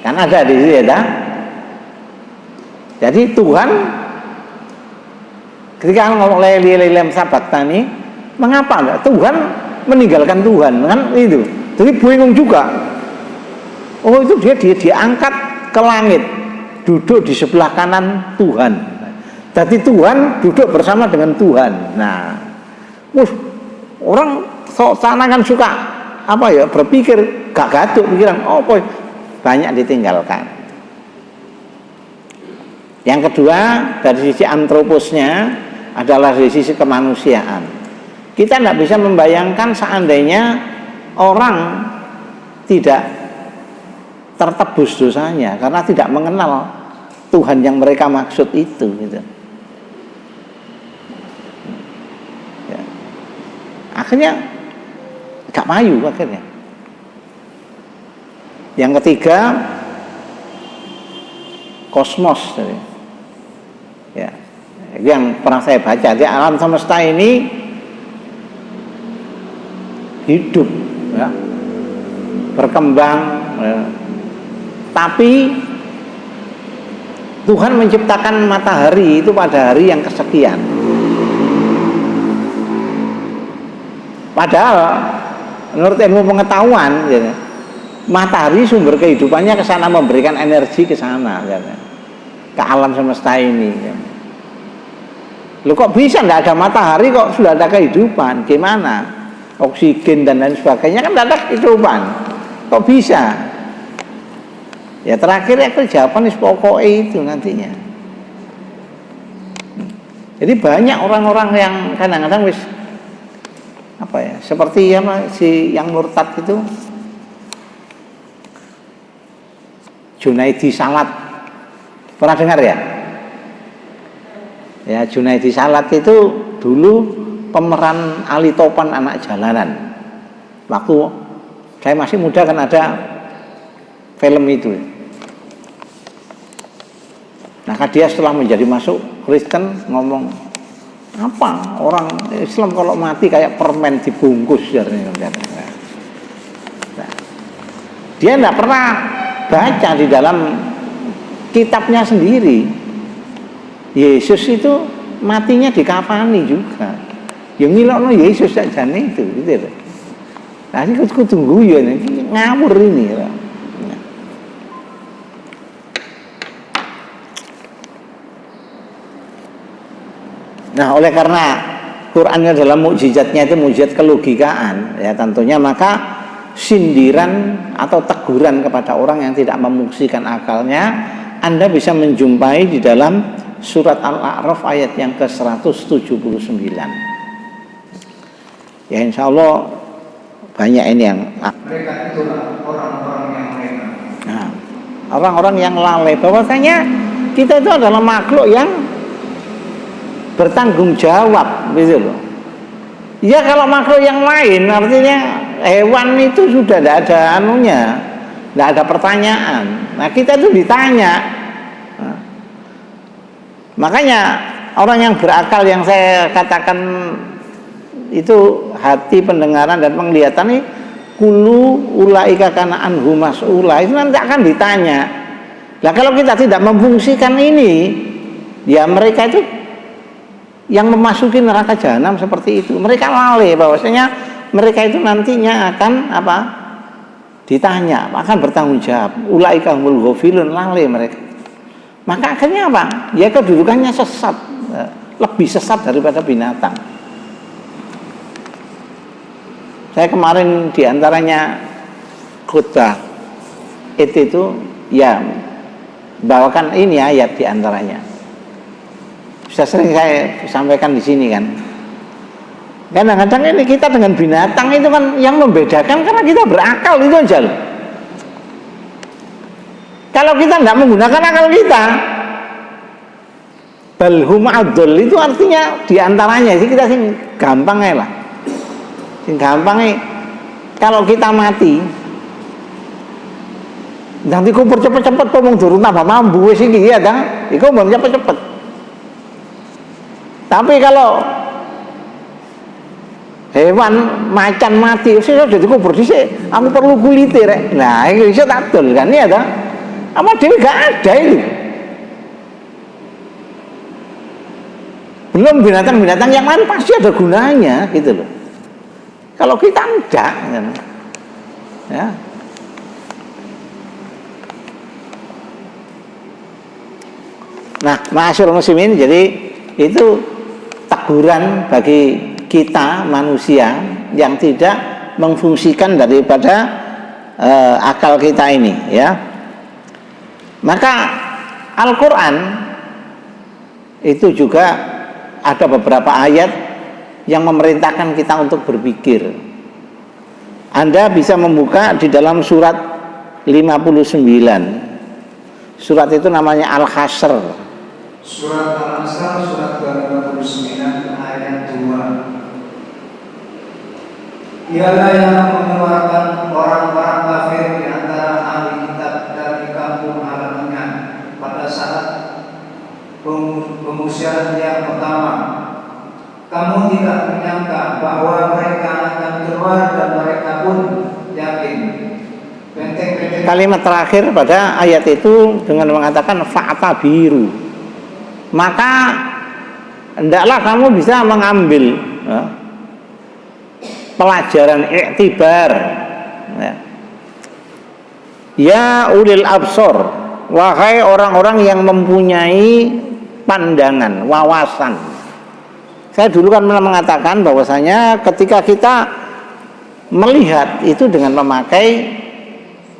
Kan ada di situ ya. Jadi Tuhan, ketika ngomong Eli, Eli, lama sabaqtani, mengapa enggak? Tuhan meninggalkan Tuhan, kan itu. Jadi bingung juga. Oh itu dia diangkat ke langit, duduk di sebelah kanan Tuhan. Jadi Tuhan duduk bersama dengan Tuhan. Nah, orang sana kan suka berpikir gak gaduh pikiran. Banyak ditinggalkan. Yang kedua dari sisi antroposnya adalah dari sisi kemanusiaan. Kita tidak bisa membayangkan seandainya orang tidak tertebus dosanya karena tidak mengenal Tuhan yang mereka maksud itu gitu. Ya. Akhirnya gak payu akhirnya. Yang ketiga kosmos ya. Yang pernah saya baca di alam semesta ini hidup ya, berkembang ya. Tapi Tuhan menciptakan matahari itu pada hari yang kesekian. Padahal menurut ilmu pengetahuan ya, matahari sumber kehidupannya ke sana, memberikan energi ke sana ya, ke alam semesta ini ya. Loh kok bisa nggak ada matahari kok sudah ada kehidupan? Gimana? Oksigen dan lain sebagainya kan tidak ada kehidupan. Kok bisa? Ya terakhir itu jawaban pokoknya itu nantinya. Jadi banyak orang-orang yang kadang-kadang seperti si yang murtad itu, Junaidi Salat, pernah dengar ya? Ya Junaidi Salat itu dulu pemeran Ali Topan anak jalanan. Waktu saya masih muda kan ada film itu. Maka dia setelah menjadi masuk Kristen ngomong, apa orang Islam kalau mati kayak permen dibungkus ya. Nah, dia tidak pernah baca di dalam kitabnya sendiri Yesus itu matinya dikafani juga. Yang ngilokno Yesus saja itu gitu. Nah ini kudu guyon ini ngawur ini ya. Nah oleh karena Qurannya dalam mukjizatnya itu mukjizat kelogikaan ya tentunya, maka sindiran atau teguran kepada orang yang tidak memungsikan akalnya Anda bisa menjumpai di dalam surat Al-A'raf ayat yang ke-179. Ya insya Allah banyak ini yang mereka itu orang-orang yang lalai. Nah, orang-orang yang lalai bahwasanya kita itu adalah makhluk yang bertanggung jawab gitu loh. Ya kalau makhluk yang lain artinya hewan itu sudah tidak ada anunya, Tidak ada pertanyaan. Nah kita itu ditanya. Nah, makanya orang yang berakal yang saya katakan itu hati, pendengaran dan penglihatan ini kulu ulaika kana anhu mas'ula, itu nanti akan ditanya. Nah kalau kita tidak memfungsikan ini, ya mereka itu yang memasuki neraka jahanam seperti itu. Mereka lalai bahwasanya mereka itu nantinya akan apa? Ditanya, akan bertanggung jawab. Ulaika humul ghafilun, lalai mereka. Maka akhirnya apa? Ya kedudukannya sesat, lebih sesat daripada binatang. Saya kemarin diantaranya khutbah itu ya bawakan ini ayat diantaranya. Sudah sering saya sampaikan di sini kan. Kadang-kadang ini kita dengan binatang itu kan yang membedakan karena kita berakal itu aja loh. Kalau kita tidak menggunakan akal kita, balhum adul itu artinya diantaranya sih kita sing gampang ya lah. Sing gampang kalau kita mati nanti kubur cepet-cepet ngomong durung tambah mambu wis iki ya ta. Iku ngomong cepet-cepet. Tapi kalau hewan macan mati wis iso dikubur dhisik, aku perlu kulite rek. Nah, iku iso tak dol kan ya ta. Apa dhewe gak ada itu. Belum binatang-binatang yang lain pasti ada gunanya gitu loh. Kalau kita enggak ya. Nah, ma'asyiral muslimin, jadi itu teguran bagi kita manusia yang tidak memfungsikan daripada akal kita ini ya. Maka Al-Qur'an itu juga ada beberapa ayat yang memerintahkan kita untuk berpikir. Anda bisa membuka di dalam surat 59. Surat itu namanya Al-Hasr. Surat Al-Hasr surat ke-59 ayat 2. Ialah yang mengeluarkan orang-orang kafir di antara ahli kitab dari kampung halamannya pada saat pengusiran yang pertama. Kamu tidak menyangka bahwa mereka akan keluar dan mereka pun yakin. Kalimat terakhir pada ayat itu dengan mengatakan fa'tabiru. Maka hendaklah kamu bisa mengambil pelajaran iktibar. Ya ulil absor, wahai orang-orang yang mempunyai pandangan, wawasan. Saya dulu kan mengatakan bahwasanya ketika kita melihat itu dengan memakai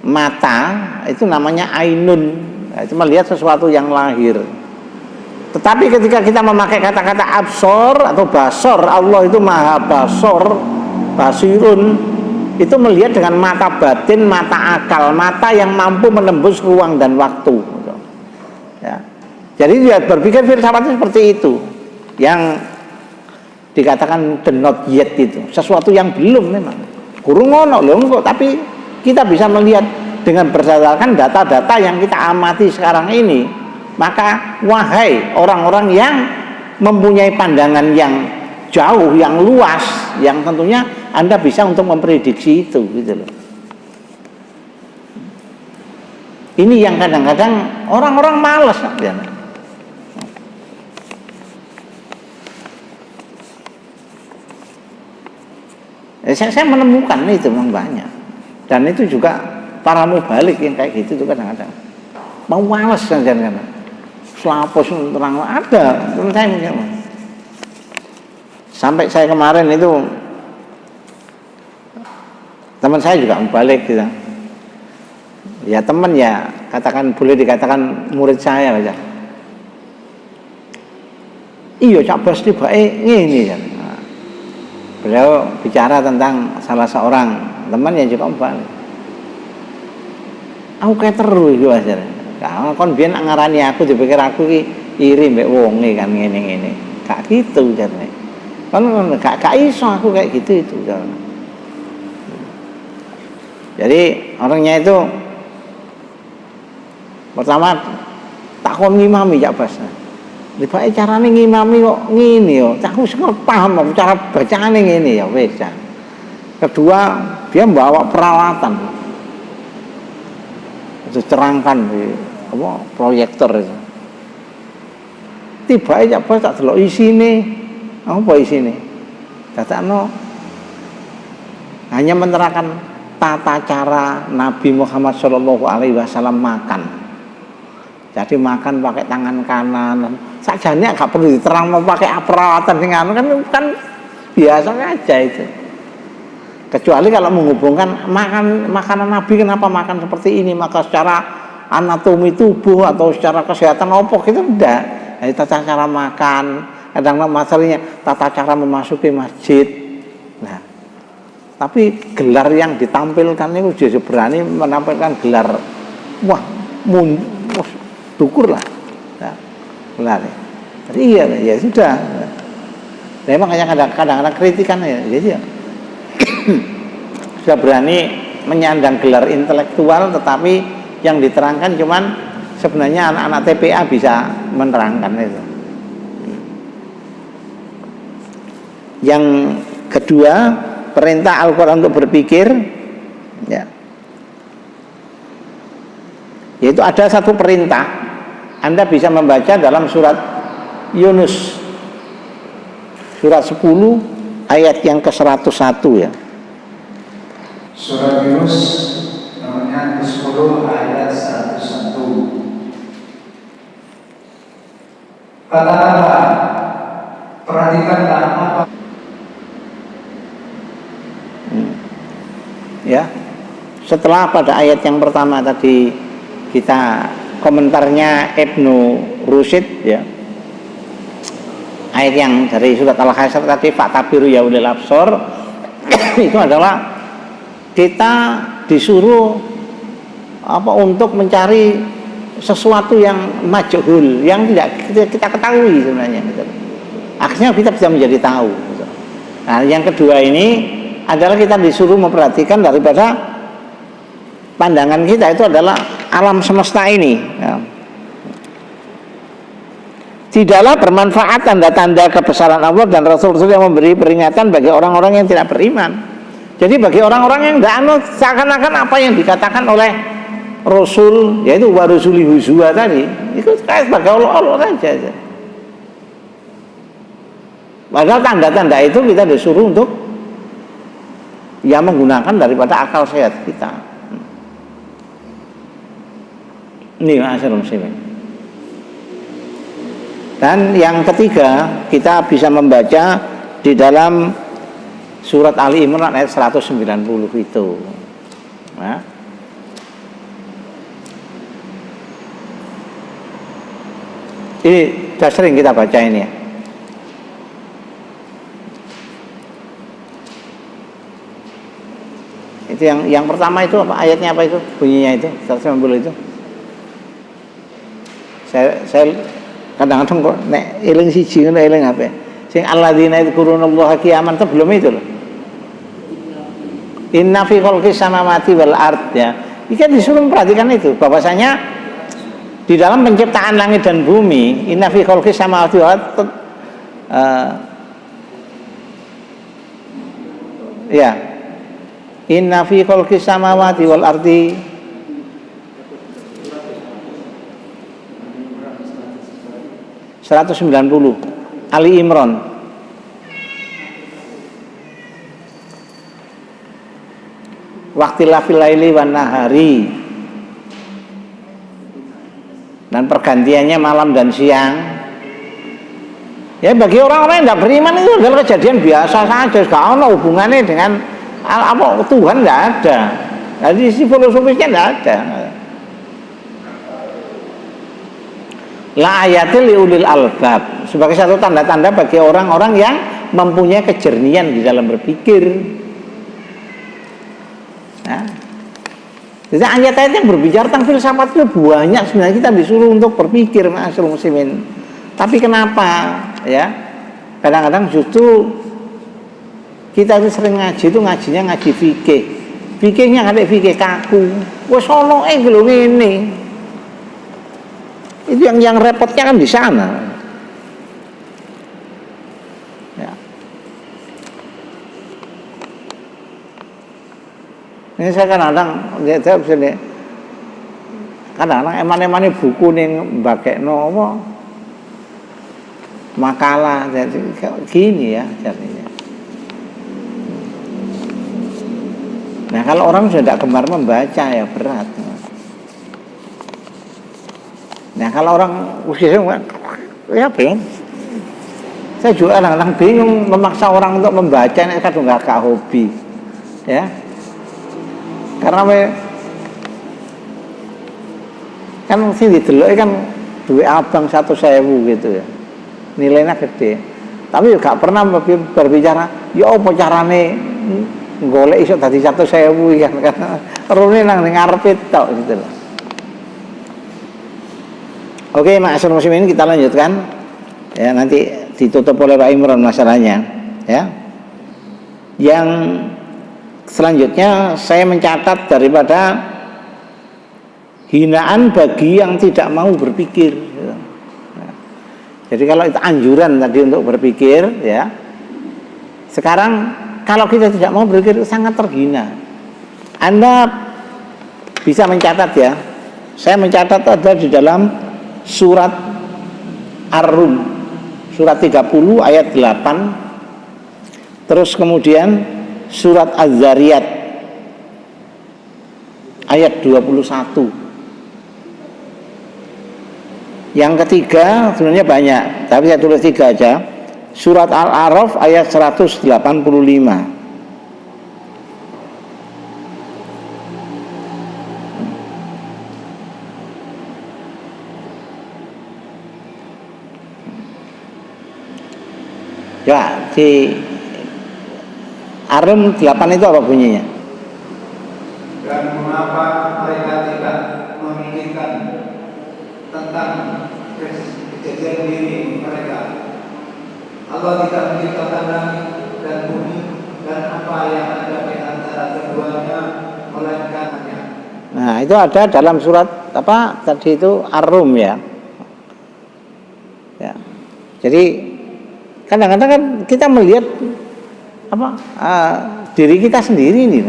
mata, itu namanya ainun, itu melihat sesuatu yang lahir. Tetapi ketika kita memakai kata-kata absor atau basor, Allah itu maha basor, basirun, itu melihat dengan mata batin, mata akal, mata yang mampu menembus ruang dan waktu ya. Jadi dia berpikir filsafatnya seperti itu, yang dikatakan the not yet, itu sesuatu yang belum, memang kurung ngono lho, tapi kita bisa melihat dengan berdasarkan data-data yang kita amati sekarang ini. Maka wahai orang-orang yang mempunyai pandangan yang jauh, yang luas, yang tentunya Anda bisa untuk memprediksi itu gitu loh. Ini yang kadang-kadang orang-orang malas ya. Saya menemukan itu memang banyak, dan itu juga para mubalik yang kayak gitu itu kadang-kadang mau malas kadang-kadang selapus terang ada teman saya mungkin. Sampai saya kemarin itu teman saya juga mubalik gitu ya, teman ya katakan, boleh dikatakan murid saya aja. Iya Cak Bas tiba ini kan. Beliau bicara tentang salah seorang teman yang juga balik. Aku kayak terus gitu aja. Kalau kon biyen ngarani aku dipikir aku ki iri mbek wonge kan ngene-ngene. Gak gitu jarene. Kan gak iso aku kayak gitu itu. Jadi orangnya itu Pertama takon ngimami ya Bas. Lebake carane ngimami kok ngene yo. Aku wis paham kok cara bacaane ngene ya wis. Kedua, dia bawa peralatan. Itu terangkan di apa proyektor itu. Tiba aja Bas tak delok isine. Apa isine? Dadakno hanya menerangkan tata cara Nabi Muhammad Shallallahu Alaihi Wasallam makan. Jadi makan pakai tangan kanan. Sajane gak perlu diterang mau pakai peralatan dengan kan biasa aja itu. Kecuali kalau menghubungkan makanan Nabi kenapa makan seperti ini, maka secara anatomi tubuh atau secara kesehatan opo itu enggak. Jadi tata cara makan, kadang-kadang materinya tata cara memasuki masjid. Nah, tapi gelar yang ditampilkan itu jadi berani menampilkan gelar wah dukur lah, nah, benar ya. Jadi iya, ya sudah. Nah, makanya kadang-kadang kritikan ya, jadi ya. Sudah berani menyandang gelar intelektual, tetapi yang diterangkan cuman sebenarnya anak-anak TPA bisa menerangkan itu. Yang kedua, perintah Al-Quran untuk berpikir, ya. Yaitu ada satu perintah. Anda bisa membaca dalam surat Yunus surat 10 ayat yang ke-101 ya. Surat Yunus nomornya ke-10 ayat 101. Katakanlah, perhatikanlah apa ya. Setelah pada ayat yang pertama tadi kita komentarnya Ibnu Rusyid ya. Ayat yang dari surat Al-Hasyr tadi fa'tabiru ya ulil absor itu adalah kita disuruh apa untuk mencari sesuatu yang majhul, yang tidak kita ketahui sebenarnya gitu. Akhirnya kita bisa menjadi tahu gitu. Nah, yang kedua ini adalah kita disuruh memperhatikan daripada pandangan kita itu adalah alam semesta ini ya. Tidaklah bermanfaat tanda-tanda kebesaran Allah dan Rasul-Rasul yang memberi peringatan bagi orang-orang yang tidak beriman. Jadi bagi orang-orang yang tidak anut, seakan-akan apa yang dikatakan oleh Rasul, yaitu warusuli huzwa tadi, itu kayak sebagai Allah saja. Padahal tanda-tanda itu kita disuruh untuk ya menggunakan daripada akal sehat kita. Ini ma'asyiral muslimin. Dan yang ketiga, kita bisa membaca di dalam surat Ali Imran ayat 190 itu. Nah. Ini sudah sering kita baca ini ya. Itu yang pertama itu apa ayatnya apa itu? Bunyinya itu 190 itu. Saya kadang-kadang kok nek eling siji ngono eling apa? Sing alladzina yadhkurunallaha qiyaman itu belum itu loh. Inna fi khalqis samawati wal ard ya. Kita disuruh memperhatikan itu bahwasanya di dalam penciptaan langit dan bumi, inna fi khalqis samawati wal ard ya. Inna fi khalqis samawati wal ardi Ali Imran. Waqtilafil laili wan nahari. Dan pergantiannya malam dan siang. Ya bagi orang-orang yang tidak beriman itu adalah kejadian biasa saja, gak ada hubungannya dengan apa Tuhan, tidak ada. Jadi sisi filosofisnya tidak ada. La ayatil liulil albab, sebagai satu tanda-tanda bagi orang-orang yang mempunyai kejernihan di dalam berpikir. Nah, jadi ayat-ayat yang berbicara tentang filsafat itu banyak sebenarnya kita disuruh untuk berpikir, ma'asyiral muslimin. Tapi kenapa ya? Kadang-kadang justru kita itu sering ngaji itu ngajinya ngaji fikih. Fikihnya ada fikih kaku. Wes ono lho ngene. Itu yang repotnya kan di sana. Ya. Ini saya kadang-kadang eman-emane buku ning mbakekno apa makalah jadi gini ya jadinya. Nah kalau orang sudah tidak gemar membaca ya berat. Nah kalau orang khususnya ya bingung. Saya juga kadang-kadang bingung memaksa orang untuk membaca ini kadang nggak hobi, ya. Karena kan sih didelok kan duit abang 1.000 gitu ya. Nilainya gede. Tapi juga pernah berbicara, ya apa carane golek iso dadi 1.000 kan. Rune nang ngarepe tok gitu loh. Oke, ma'asyiral muslimin, kita lanjutkan. Ya, nanti ditutup oleh Pak Imran masalahnya, ya. Yang selanjutnya saya mencatat daripada hinaan bagi yang tidak mau berpikir. Jadi kalau itu anjuran tadi untuk berpikir, ya. Sekarang kalau kita tidak mau berpikir sangat terhina. Anda bisa mencatat ya. Saya mencatat ada di dalam surat Ar-Rum, surat 30 ayat 8. Terus kemudian surat Az-Zariyat ayat 21. Yang ketiga sebenarnya banyak, tapi saya tulis 3 aja. Surat Al-A'raf ayat 185. Ya, di Ar-Rum 8 itu apa bunyinya? Dan mengapa mereka tidak memikirkan tentang kejadian diri mereka? Allah tidak menciptakan langit dan bumi dan apa yang ada di antara keduanya, melainkan hanya. Nah, itu ada dalam surat apa tadi itu Ar-Rum ya. Ya. Jadi kadang-kadang kan kita melihat apa diri kita sendiri ini.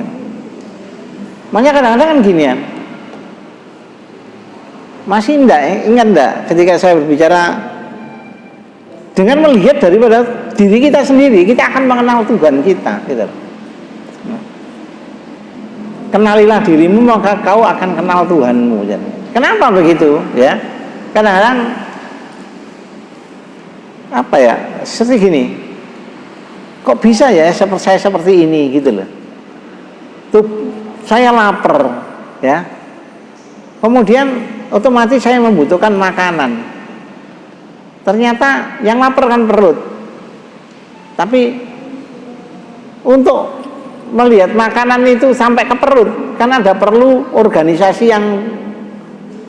Makanya kadang-kadang kan gini ya. Masih ingat enggak ketika saya berbicara dengan melihat daripada diri kita sendiri, kita akan mengenal Tuhan kita, gitu. Kenalilah dirimu maka kau akan kenal Tuhanmu. Kenapa begitu? Ya, kadang-kadang apa ya? Seperti gini. Kok bisa ya saya seperti ini gitu loh. Tuh saya lapar, ya. Kemudian otomatis saya membutuhkan makanan. Ternyata yang lapar kan perut. Tapi untuk melihat makanan itu sampai ke perut, kan ada perlu organisasi yang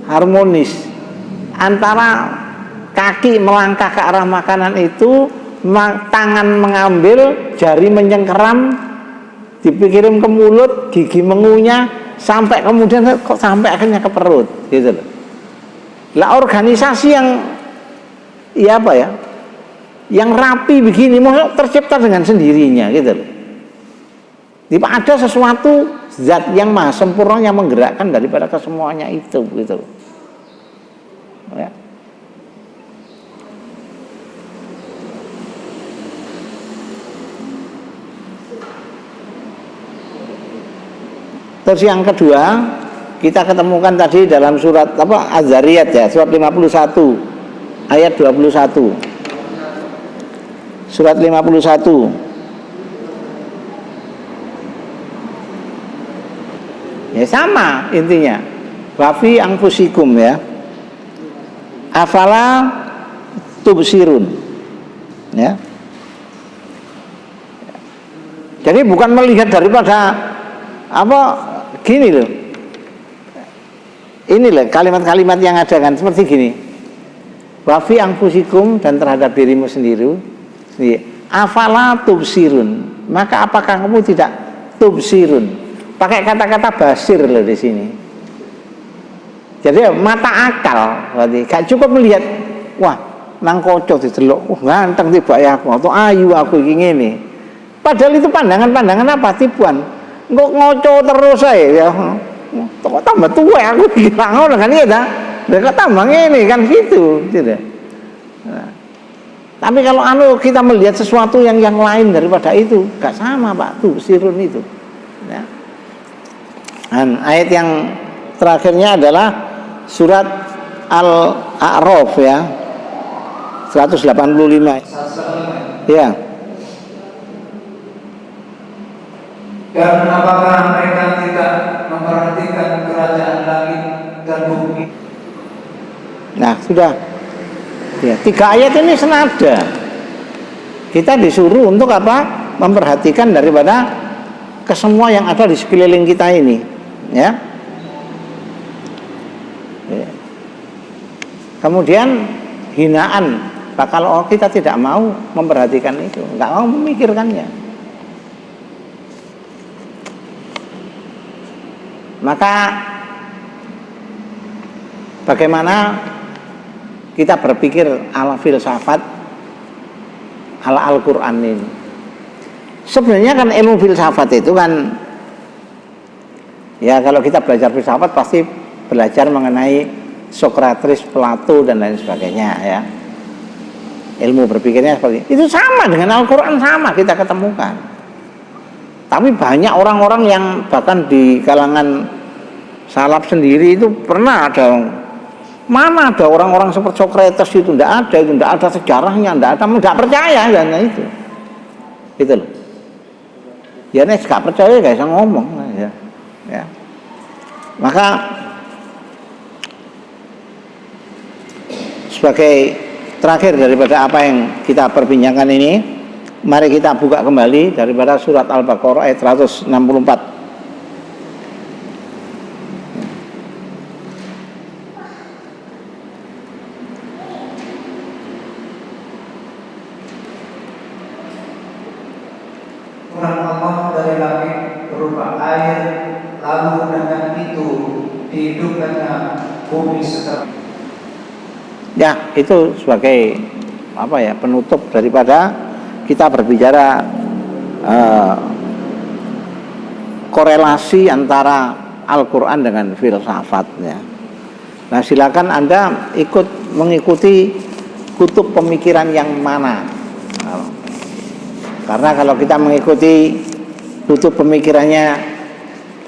harmonis antara kaki melangkah ke arah makanan itu, tangan mengambil, jari menyengkeram, dipikirin ke mulut, gigi mengunyah, sampai kemudian kok sampai akhirnya ke perut, gitu loh. Lah organisasi yang ya apa ya, yang rapi begini, mau tercipta dengan sendirinya, gitu loh. Tidak ada sesuatu zat yang maha sempurna yang menggerakkan daripada kesemuanya itu, gitu loh. Ya. Terus yang kedua, kita ketemukan tadi dalam surat apa Az-Zariyat ya, surat 51 ayat 21. Surat 51. Ya sama intinya. Wafi anfusikum ya. Afala tubsirun. Ya. Jadi bukan melihat daripada apa gini loh. Ini loh kalimat-kalimat yang ada kan seperti gini. Wafi anfusikum, dan terhadap dirimu sendiri. Afala tubsirun. Maka apakah kamu tidak tubsirun? Pakai kata-kata basir loh di sini. Jadi mata akal berarti gak cukup melihat wah nang kocok didelok ganteng tiba ya aku atau ayu aku iki ngene. Padahal itu pandangan-pandangan apa tipuan. Kok ngoco terus ya. Kok tambah tua aku kira ngono kan iya dah. Kok tambah ngene kan gitu, gitu. Nah, tapi kalau kita melihat sesuatu yang lain daripada itu, gak sama Pak tuh sirun itu. Ya. Dan ayat yang terakhirnya adalah surat Al-A'raf ya 185. Ya. Dan apakah mereka tidak memperhatikan kerajaan langit dan bumi? Nah sudah. Ya, 3 ayat ini senada. Kita disuruh untuk apa? Memperhatikan daripada kesemua yang ada di sekeliling kita ini, ya. Ya. Kemudian hinaan, kalau kita tidak mau memperhatikan itu, nggak mau memikirkannya, maka bagaimana kita berpikir ala filsafat ala Al-Quran ini. Sebenarnya kan ilmu filsafat itu kan ya kalau kita belajar filsafat pasti belajar mengenai Sokrates, Plato dan lain sebagainya ya. Ilmu berpikirnya seperti itu sama dengan Al-Quran sama kita ketemukan. Tapi banyak orang-orang yang bahkan di kalangan salaf sendiri itu pernah ada mana ada orang-orang seperti Sokrates itu tidak ada sejarahnya, tidak percaya dan itu loh. Ya nek gak percaya gak bisa ngomong ya. Ya. Maka sebagai terakhir daripada apa yang kita perbincangkan ini, mari kita buka kembali daripada surat Al-Baqarah ayat 164. Ya, itu sebagai apa ya penutup daripada kita berbicara korelasi antara Al-Quran dengan filsafatnya. Nah, silakan Anda mengikuti kutub pemikiran yang mana. Karena kalau kita mengikuti kutub pemikirannya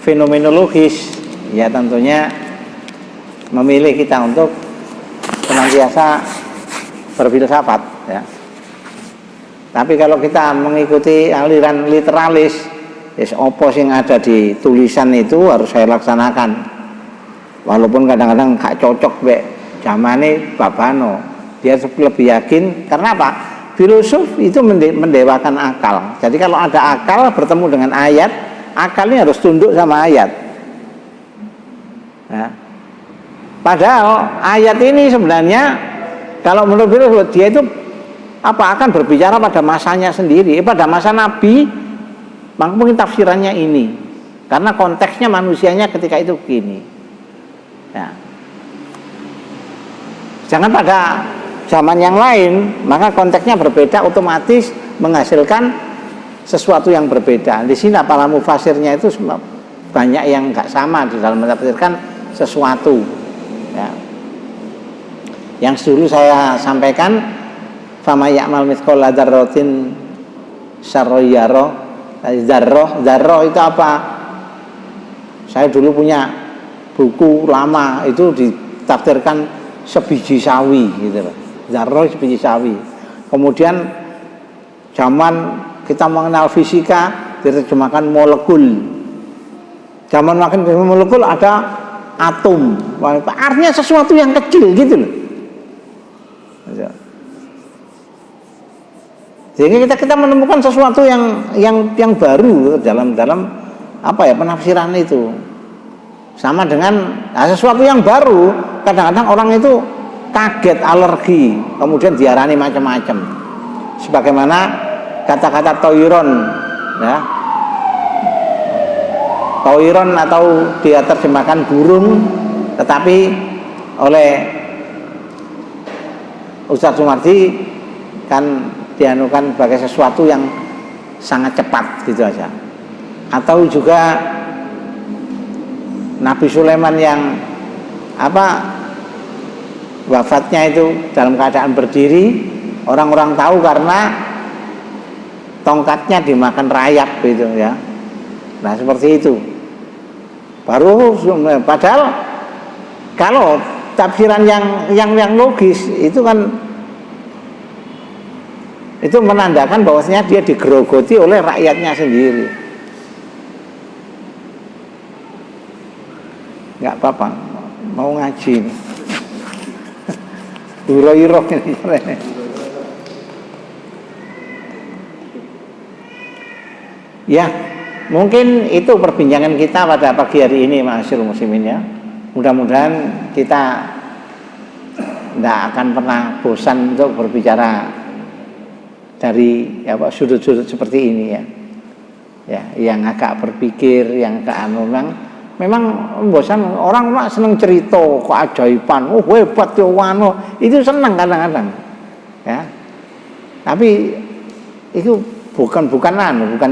fenomenologis, ya tentunya memilih kita untuk senantiasa berfilsafat ya. Tapi kalau kita mengikuti aliran literalis, opo sing ada di tulisan itu harus saya laksanakan. Walaupun kadang-kadang gak cocok be zamane babano. Dia lebih yakin karena apa? Filosof itu mendewakan akal. Jadi kalau ada akal bertemu dengan ayat, akalnya harus tunduk sama ayat. Ya. Padahal ayat ini sebenarnya kalau menurut filosof dia itu akan berbicara pada masanya sendiri, pada masa Nabi, mungkin tafsirannya ini, karena konteksnya manusianya ketika itu begini. Ya. Jangan pada zaman yang lain, maka konteksnya berbeda, otomatis menghasilkan sesuatu yang berbeda. Di sini para mufasirnya itu banyak yang nggak sama di dalam menafsirkan sesuatu. Ya. Yang dulu saya sampaikan, fama ya'mal mithqala dzarratin syarran yarah. Dzarrah itu apa? Saya dulu punya buku lama itu ditafsirkan sebiji sawi gitu loh. Dzarrah sebiji sawi. Kemudian zaman kita mengenal fisika diterjemahkan molekul. Zaman makin molekul ada atom, artinya sesuatu yang kecil gitu loh. Jadi kita menemukan sesuatu yang baru dalam apa ya penafsiran itu. Sama dengan sesuatu yang baru, kadang-kadang orang itu kaget, alergi, kemudian diarani macam-macam. Sebagaimana kata-kata toiron, ya. Toiron atau dia terjemahkan burung Tetapi oleh Ustadz Sumardi kan dianukan sebagai sesuatu yang sangat cepat gitu aja. Atau juga Nabi Sulaiman yang wafatnya itu dalam keadaan berdiri, orang-orang tahu karena tongkatnya dimakan rayap gitu ya. Nah seperti itu. Padahal kalau tafsiran yang logis itu kan itu menandakan bahwasanya dia digerogoti oleh rakyatnya sendiri. Nggak apa-apa, mau ngaji nih. Huro-huro ini. Ya, mungkin itu perbincangan kita pada pagi hari ini, ma'asyiral muslimin ya. Mudah-mudahan kita tidak akan pernah bosan untuk berbicara dari sudut-sudut seperti ini ya. Ya, yang agak berpikir, yang agak memang bosan. Orang senang cerita keajaiban, oh hebat ya wano, itu senang kadang-kadang. Ya. Tapi itu bukan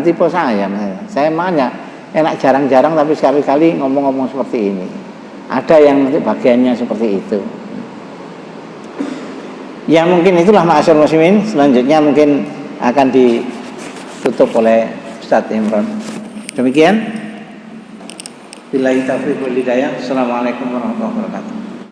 tipe saya. Saya makanya enak jarang-jarang tapi sekali-kali ngomong-ngomong seperti ini. Ada yang bagiannya seperti itu. Ya mungkin itulah ma'asyiral muslimin. Selanjutnya mungkin akan ditutup oleh Ustadz Imron. Demikian. Billahi taufiq wal hidayah. Assalamualaikum warahmatullahi wabarakatuh.